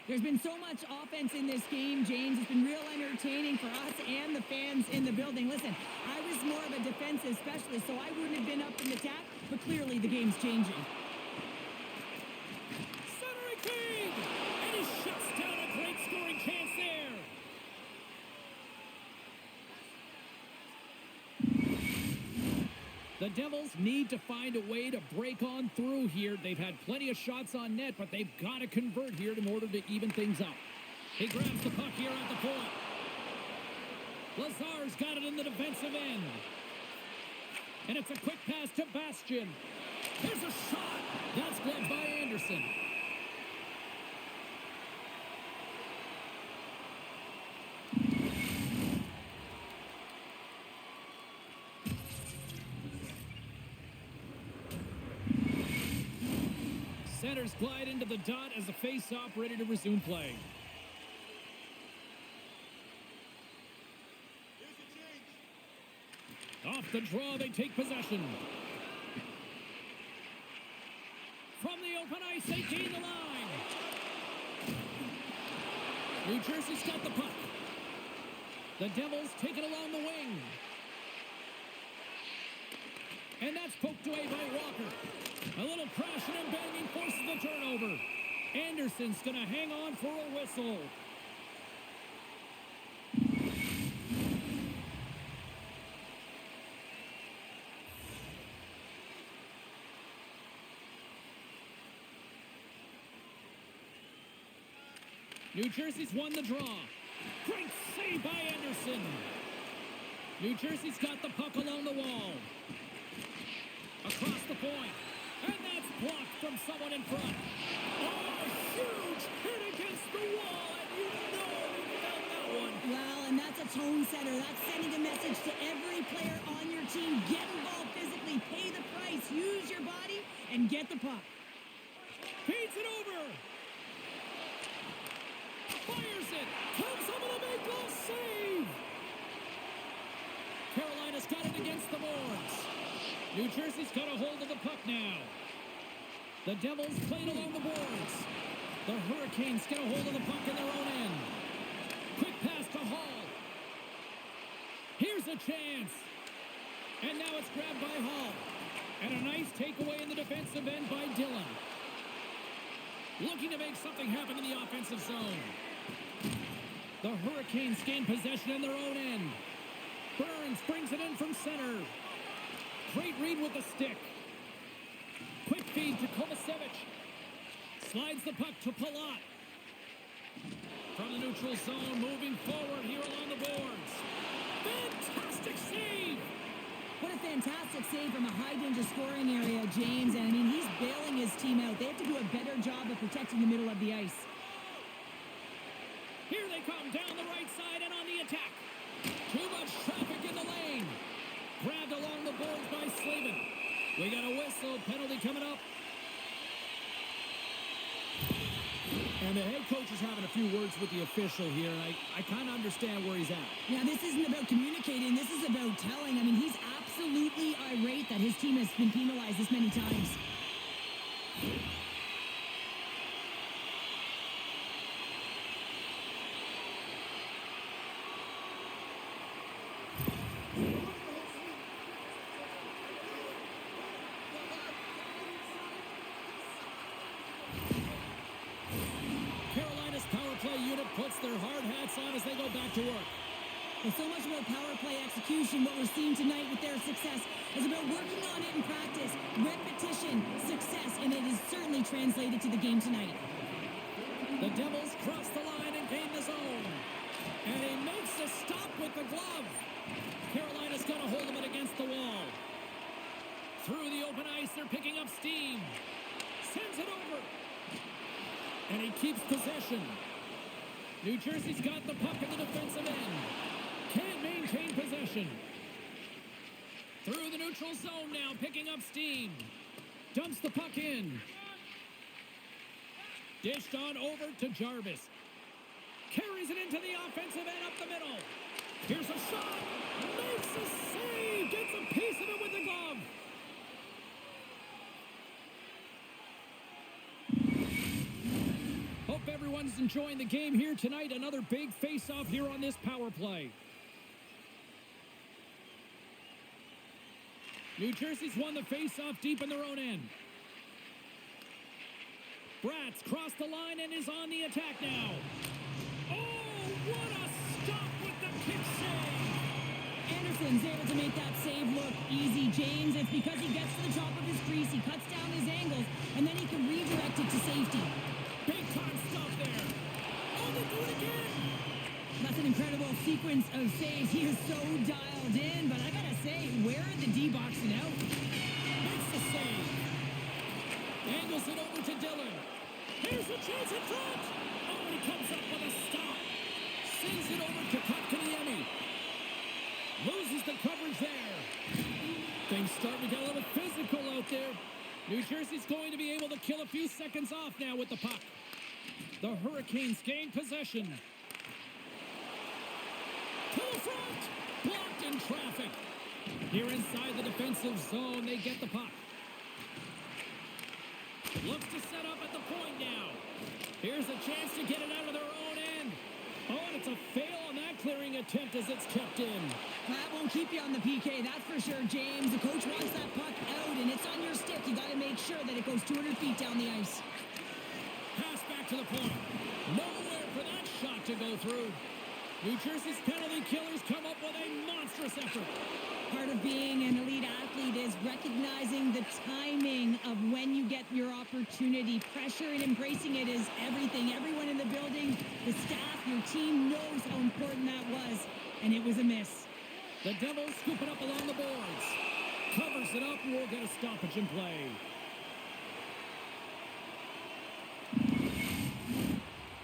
There's been so much offense in this game, James. It's been real entertaining for us and the fans in the building. Listen, I was more of a defensive specialist, so I wouldn't have been up in the attack, but clearly the game's changing. Centering feed! And he shuts down a great scoring chance there. The Devils need to find a way to break on through here. They've had plenty of shots on net, but they've got to convert here in order to even things up. He grabs the puck here at the point. Lazar's got it in the defensive end. And it's a quick pass to Bastian. Here's a shot. That's blocked by Anderson. Centers glide into the dot as the face-off ready to resume play. Off the draw, they take possession. open ice. They gain the line. New Jersey's got the puck. The Devils take it along the wing. And that's poked away by Walker. A little crashing and banging forces the turnover. Anderson's going to hang on for a whistle. New Jersey's won the draw. Great save by Anderson. New Jersey's got the puck along the wall. Across the point. And that's blocked from someone in front. Oh, a huge hit against the wall. And you know he felt that one. Well, and that's a tone setter. That's sending a message to every player on your team. Get involved physically. Pay the price. Use your body and get the puck. Feeds it over. Fires it. Comes up with a big goal save. Carolina's got it against the boards. New Jersey's got a hold of the puck now. The Devils played along the boards. The Hurricanes get a hold of the puck in their own end. Quick pass to Hall. Here's a chance. And now it's grabbed by Hall. And a nice takeaway in the defensive end by Dillon. Looking to make something happen in the offensive zone. The Hurricanes gain possession in their own end. Burns brings it in from center. Great read with the stick. Quick feed to Kovacevic. Slides the puck to Palat. From the neutral zone, moving forward here along the boards. Fantastic save! What a fantastic save from a high-danger scoring area, James. And, I mean, he's bailing his team out. They have to do a better job of protecting the middle of the ice. Here they come down the right side and on the attack. Too much traffic in the lane. Grabbed along the boards by Slavin. We got a whistle. Penalty coming up. And the head coach is having a few words with the official here, and I kind of understand where he's at. Now, this isn't about communicating. This is about telling. I mean, he's absolutely irate that his team has been penalized this many times. Carolina's power play unit puts their hard hats on as they go back to work. Well, so much about power play execution. What we're seeing tonight with their success is about working on it in practice, repetition, success, and it is certainly translated to the game tonight. The Devils cross the line and gain the zone. And he makes a stop with the glove. Carolina's got a hold of it against the wall. Through the open ice, they're picking up steam. Sends it over. And he keeps possession. New Jersey's got the puck in the defensive end. Can't maintain possession. Through the neutral zone now, picking up steam. Dumps the puck in. Dished on over to Jarvis. Carries it into the offensive end up the middle. Here's a shot. Makes a save. Gets a piece of it with the glove. Hope everyone's enjoying the game here tonight. Another big face-off here on this power play. New Jersey's won the face-off deep in their own end. Bratz crossed the line and is on the attack now. Oh, what a stop with the kick save! Anderson's able to make that save look easy, James. It's because he gets to the top of his crease, he cuts down his angles, and then he can redirect it to safety. Big time stop there. Oh, they do it again! That's an incredible sequence of saves. He is so dialed in, but I gotta say, where are the D-boxing out? Makes the save. Angles it over to Dillon. Here's a chance in front. Oh, and he comes up with a stop. Sends it over to Kotkaniemi. Loses the coverage there. Things starting to get a little physical out there. New Jersey's going to be able to kill a few seconds off now with the puck. The Hurricanes gain possession. To the front. Blocked in traffic. Here inside the defensive zone, they get the puck. Looks to set up at the point now. Here's a chance to get it out of their own end. Oh, and it's a fail on that clearing attempt as it's kept in. That won't keep you on the PK, that's for sure, James. The coach wants that puck out, and it's on your stick. You got to make sure that it goes 200 feet down the ice. Pass back to the point. Nowhere for that shot to go through. New Jersey's penalty killers come up with a monstrous effort. Part of being an elite athlete is recognizing the timing of when you get your opportunity. Pressure and embracing it is everything. Everyone in the building, the staff, your team knows how important that was, and it was a miss. The Devils scoop it up along the boards. Covers it up, and we'll get a stoppage in play.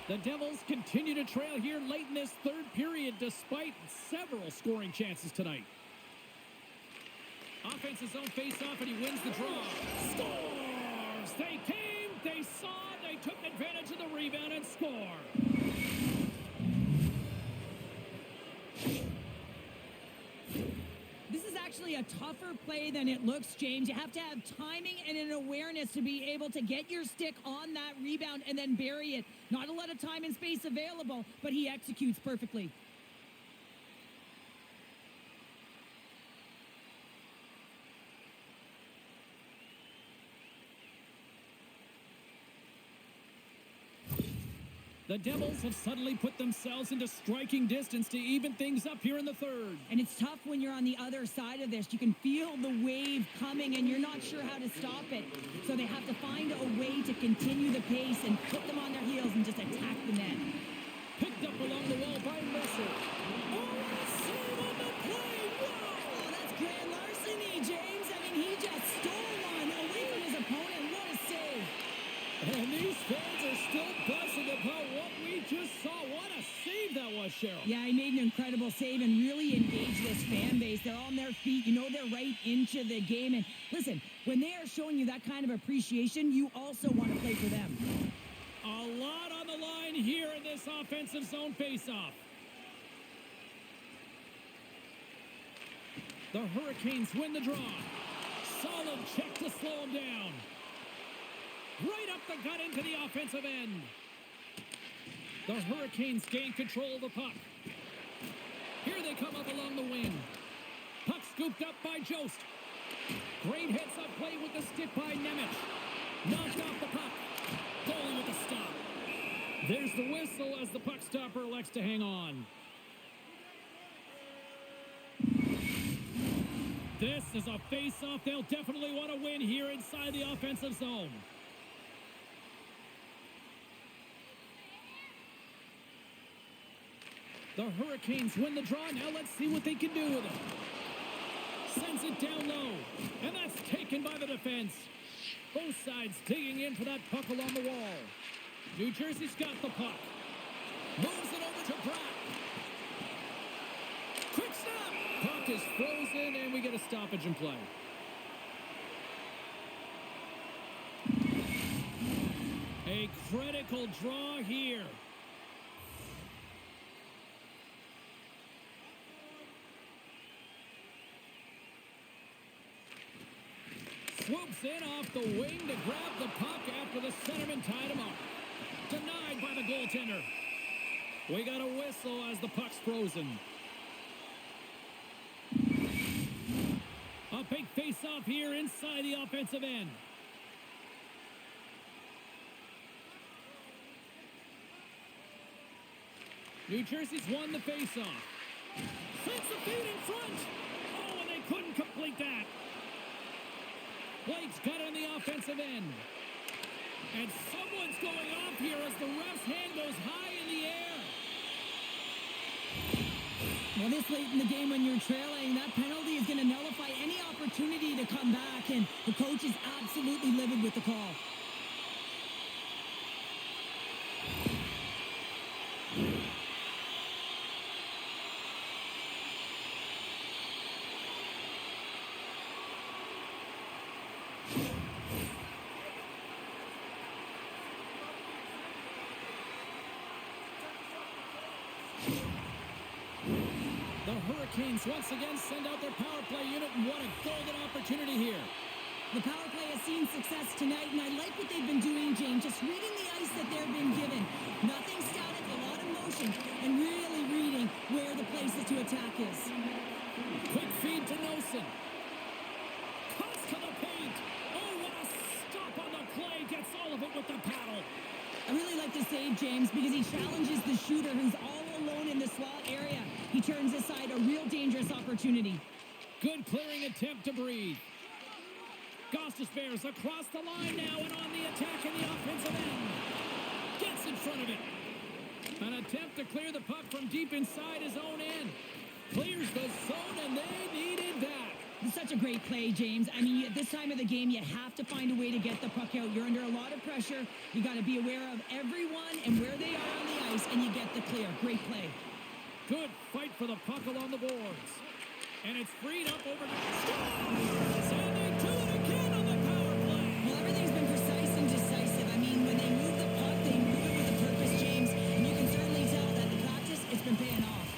The Devils continue to trail here late in this third period despite several scoring chances tonight. Offense's own face-off, and he wins the draw. Scores! They came, they saw, they took advantage of the rebound and score. This is actually a tougher play than it looks, James. You have to have timing and an awareness to be able to get your stick on that rebound and then bury it. Not a lot of time and space available, but he executes perfectly. The Devils have suddenly put themselves into striking distance to even things up here in the third. And it's tough when you're on the other side of this. You can feel the wave coming, and you're not sure how to stop it. So they have to find a way to continue the pace and put them on their heels and just attack the net. Picked up along the wall by Mercer. Oh, save on the play! Wow! Oh, that's grand larceny, James. I mean, he just stole one away from his opponent. What a save. And these fans are still buzzing about what we just saw. What a save that was, Cheryl. Yeah, he made an incredible save and really engaged this fan base. They're on their feet. You know they're right into the game. And listen, when they are showing you that kind of appreciation, you also want to play for them. A lot on the line here in this offensive zone faceoff. The Hurricanes win the draw. Solid check to slow them down. Right up the gut into the offensive end. The Hurricanes gain control of the puck. Here they come up along the wing. Puck scooped up by Jost. Great heads-up play with the stick by Nemec. Knocked off the puck. Goalie with the stop. There's the whistle as the puck stopper elects to hang on. This is a face-off they'll definitely want to win here inside the offensive zone. The Hurricanes win the draw. Now let's see what they can do with it. Sends it down low. And that's taken by the defense. Both sides digging in for that puck along the wall. New Jersey's got the puck. Moves it over to Pratt. Quick snap. Puck is frozen, and we get a stoppage in play. A critical draw here. Swoops in off the wing to grab the puck after the centerman tied him up. Denied by the goaltender. We got a whistle as the puck's frozen. A big face-off here inside the offensive end. New Jersey's won the face-off. Sends the feed in front. Oh, and they couldn't complete that. Blake's got it on the offensive end. And someone's going off here as the ref's hand goes high in the air. Well, this late in the game when you're trailing, that penalty is going to nullify any opportunity to come back, and the coach is absolutely livid with the call. The Hurricanes once again send out their power play unit, and what a golden opportunity here. The power play has seen success tonight, and I like what they've been doing, James, just reading the ice that they've been given. Nothing static, a lot of motion, and really reading where the places to attack is. Quick feed to Nelson. Cuts to the paint. Oh, what a stop on the play. Gets all of it with the paddle. I really like the save, James, because he challenges the shooter who's all alone in the slot area. He turns aside a real dangerous opportunity. Good clearing attempt to breathe. Gostis Bears across the line now and on the attack in the offensive end. Gets in front of it. An attempt to clear the puck from deep inside his own end. Clears the zone, and they needed that. It's such a great play, James. I mean, at this time of the game, you have to find a way to get the puck out. You're under a lot of pressure. You got to be aware of everyone and where they are on the ice, and you get the clear. Great play. Good fight for the puck along the boards. And it's freed up over to Scores! And they do it again on the power play. Well, everything's been precise and decisive. I mean, when they move the puck, they move it with a purpose, James. And you can certainly tell that the practice, it's been paying off.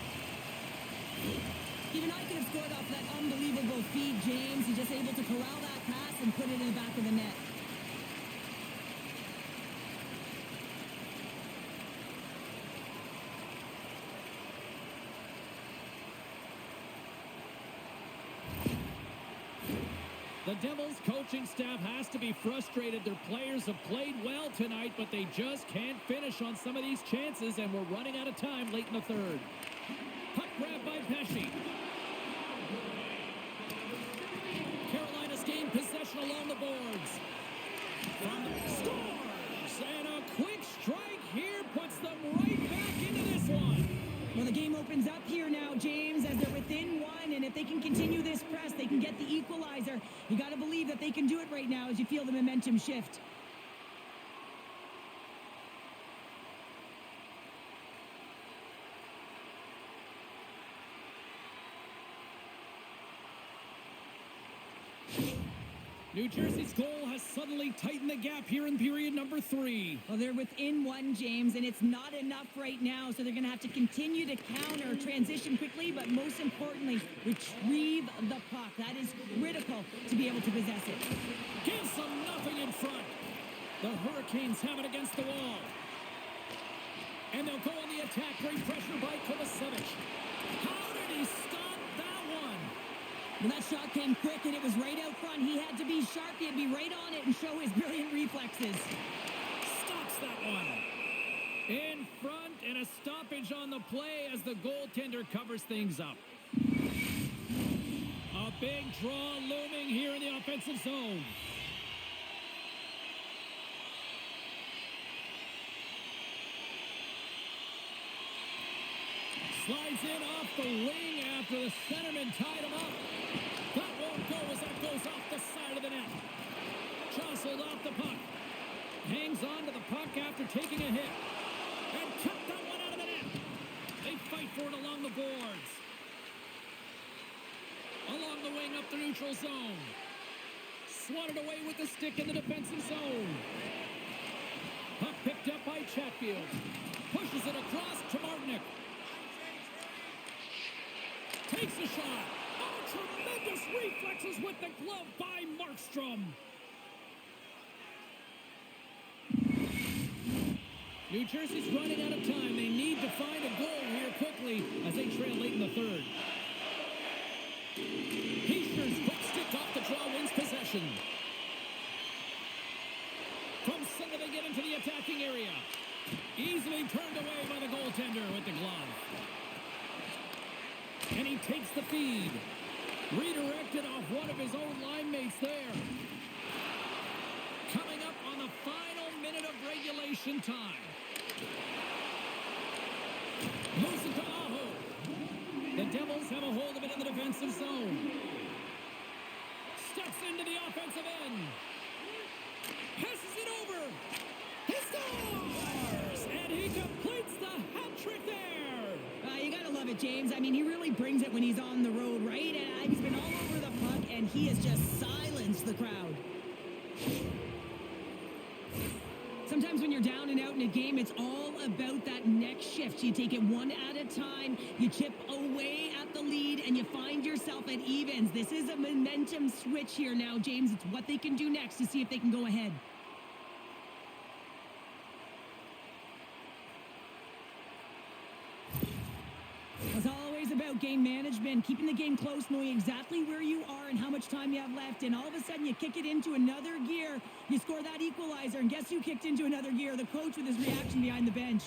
Even I could have scored off that unbelievable feed, James. He's just able to corral that pass and put it in the back of the net. The Devils coaching staff has to be frustrated. Their players have played well tonight, but they just can't finish on some of these chances, and we're running out of time late in the third. Puck grab by Pesci. Carolina's gained possession along the boards. From the scores! And a quick strike here puts them right back into this one. Well, the game opens up here now, James, as they're within one, and if they can continue this press, they can get the equalizer. You got to believe that they can do it right now as you feel the momentum shift. New Jersey's goal has suddenly tightened the gap here in period number 3. Well, they're within one, James, and it's not enough right now, so they're going to have to continue to counter, transition quickly, but most importantly, retrieve the puck. That is critical to be able to possess it. Gives them nothing in front. The Hurricanes have it against the wall. And they'll go on the attack. Great pressure by Kovacevic. How did he stop that one? Well, that shot came quick, and it was right out front. He had to be sharp. He had to be right on it and show his brilliant reflexes. Stops that one. In front, and a stoppage on the play as the goaltender covers things up. A big draw looming here in the offensive zone. Slides in off the wing after the centerman tied him up. That won't go as that goes off the side of the net. Jostled off the puck. Hangs on to the puck after taking a hit. And kept that one out of the net. They fight for it along the boards. Along the wing up the neutral zone. Swatted away with the stick in the defensive zone. Puck picked up by Chatfield. Pushes it across to Martinick. Takes a shot. Oh, tremendous reflexes with the glove by Markstrom. New Jersey's running out of time. They need to find a goal here quickly as they trail late in the third. Heischer's hook stick off the draw wins possession. From center they get into the attacking area. Easily turned away by the goaltender with the glove. And he takes the feed. Redirected off one of his own line mates there. Coming up on the final minute of regulation time. Moves it to Aho. The Devils have a hold of it in the defensive zone. Steps into the offensive end. Passes it over. He scores! And he completes the hat trick there. You gotta love it, James. I mean, he really brings it when he's on the road, right? And he's been all over the puck, and he has just silenced the crowd. Sometimes when you're down and out in a game, it's all about that next shift. You take it one at a time. You chip away at the the lead and you find yourself at evens. This is a momentum switch here now, James. It's what they can do next to see if they can go ahead. It's always about game management, keeping the game close, knowing exactly where you are and how much time you have left. And all of a sudden, you kick it into another gear. You score that equalizer, and guess who kicked into another gear? The coach with his reaction behind the bench.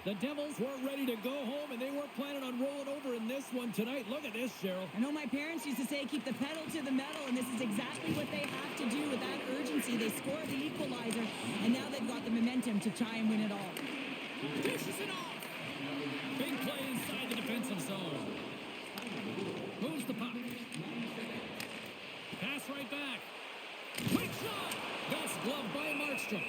The Devils weren't ready to go home, and they weren't planning on rolling over in this one tonight. Look at this, Cheryl. I know my parents used to say, keep the pedal to the metal, and this is exactly what they have to do with that urgency. They score the equalizer, and now they've got the momentum to try and win it all. Dishes it off. Big play inside the defensive zone. Moves the puck. Pass right back. Quick shot. That's gloved by Markstrom.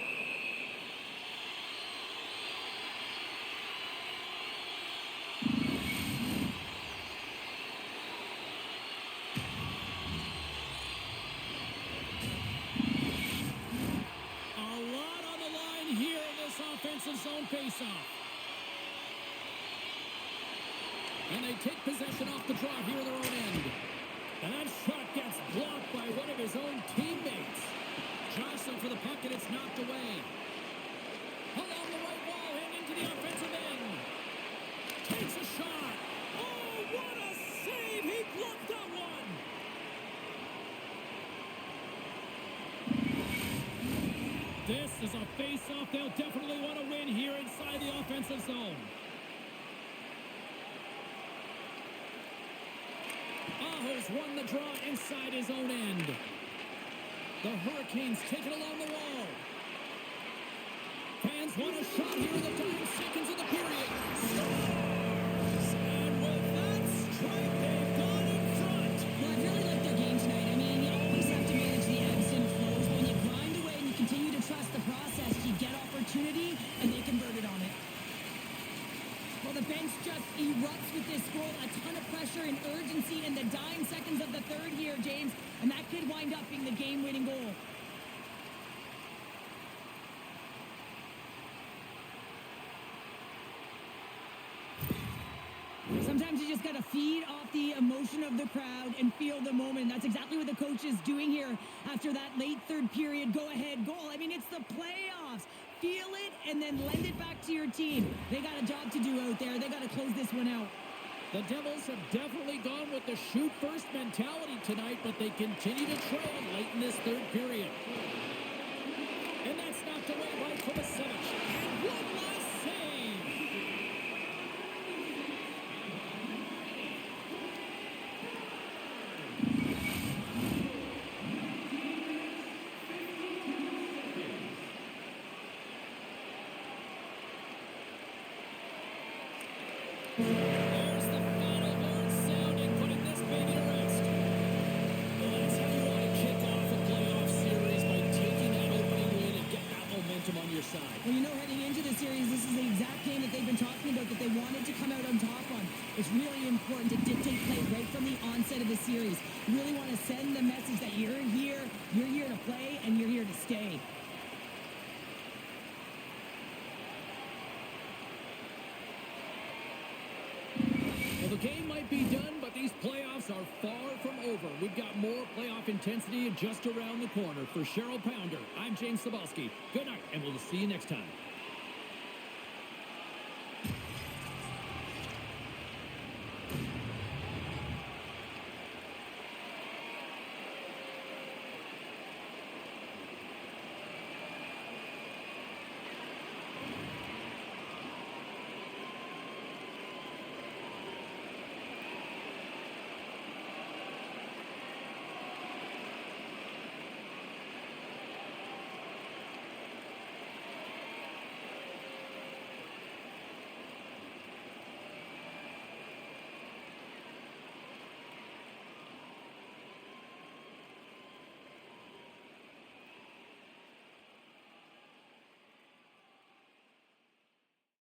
A lot on the line here in this offensive zone faceoff. And they take possession off the draw here in their own end. And that shot gets blocked by one of his own teammates. Jostling for the puck, and it's knocked away. Along the right wall and into the offensive end. Takes a shot. Oh, what a save! He gloved that one. This is a face-off they'll definitely want to win here inside the offensive zone. Aho's won the draw inside his own end. The Hurricanes take it along the wall. Fans want a shot here in the dying seconds of the period. Scores! And with that strike, they've gone in front. Well, I really like their game tonight. I mean, you always have to manage the ebbs and flows. When you grind away and you continue to trust the process, you get opportunity, and they converted on it. Well, the bench just erupts with this goal. A ton of pressure and urgency in the dying seconds of the third here, James. And that could wind up being the game-winning goal. Sometimes you just got to feed off the emotion of the crowd and feel the moment. That's exactly what the coach is doing here after that late third period go-ahead goal. I mean, it's the playoffs. Feel it and then lend it back to your team. They got a job to do out there. They got to close this one out. The Devils have definitely gone with the shoot-first mentality tonight, but they continue to trail late in this third period. And that's knocked away by Kovacevic. And one last save. There's the final horn sounding, putting this baby to rest. Well, that's how you want to kick off a playoff series, by taking that opening win and get that momentum on your side. Well, you know, heading into the series, this is the exact game that they've been talking about that they wanted to come out on top on. It's really important to dictate play right from the onset of the series. You really want to send the message that you're here to play, and you're here to stay. Well, the game might be done, but these playoffs are far from over. We've got more playoff intensity just around the corner. For Cheryl Pounder, I'm James Cebulski. Good night, and we'll see you next time.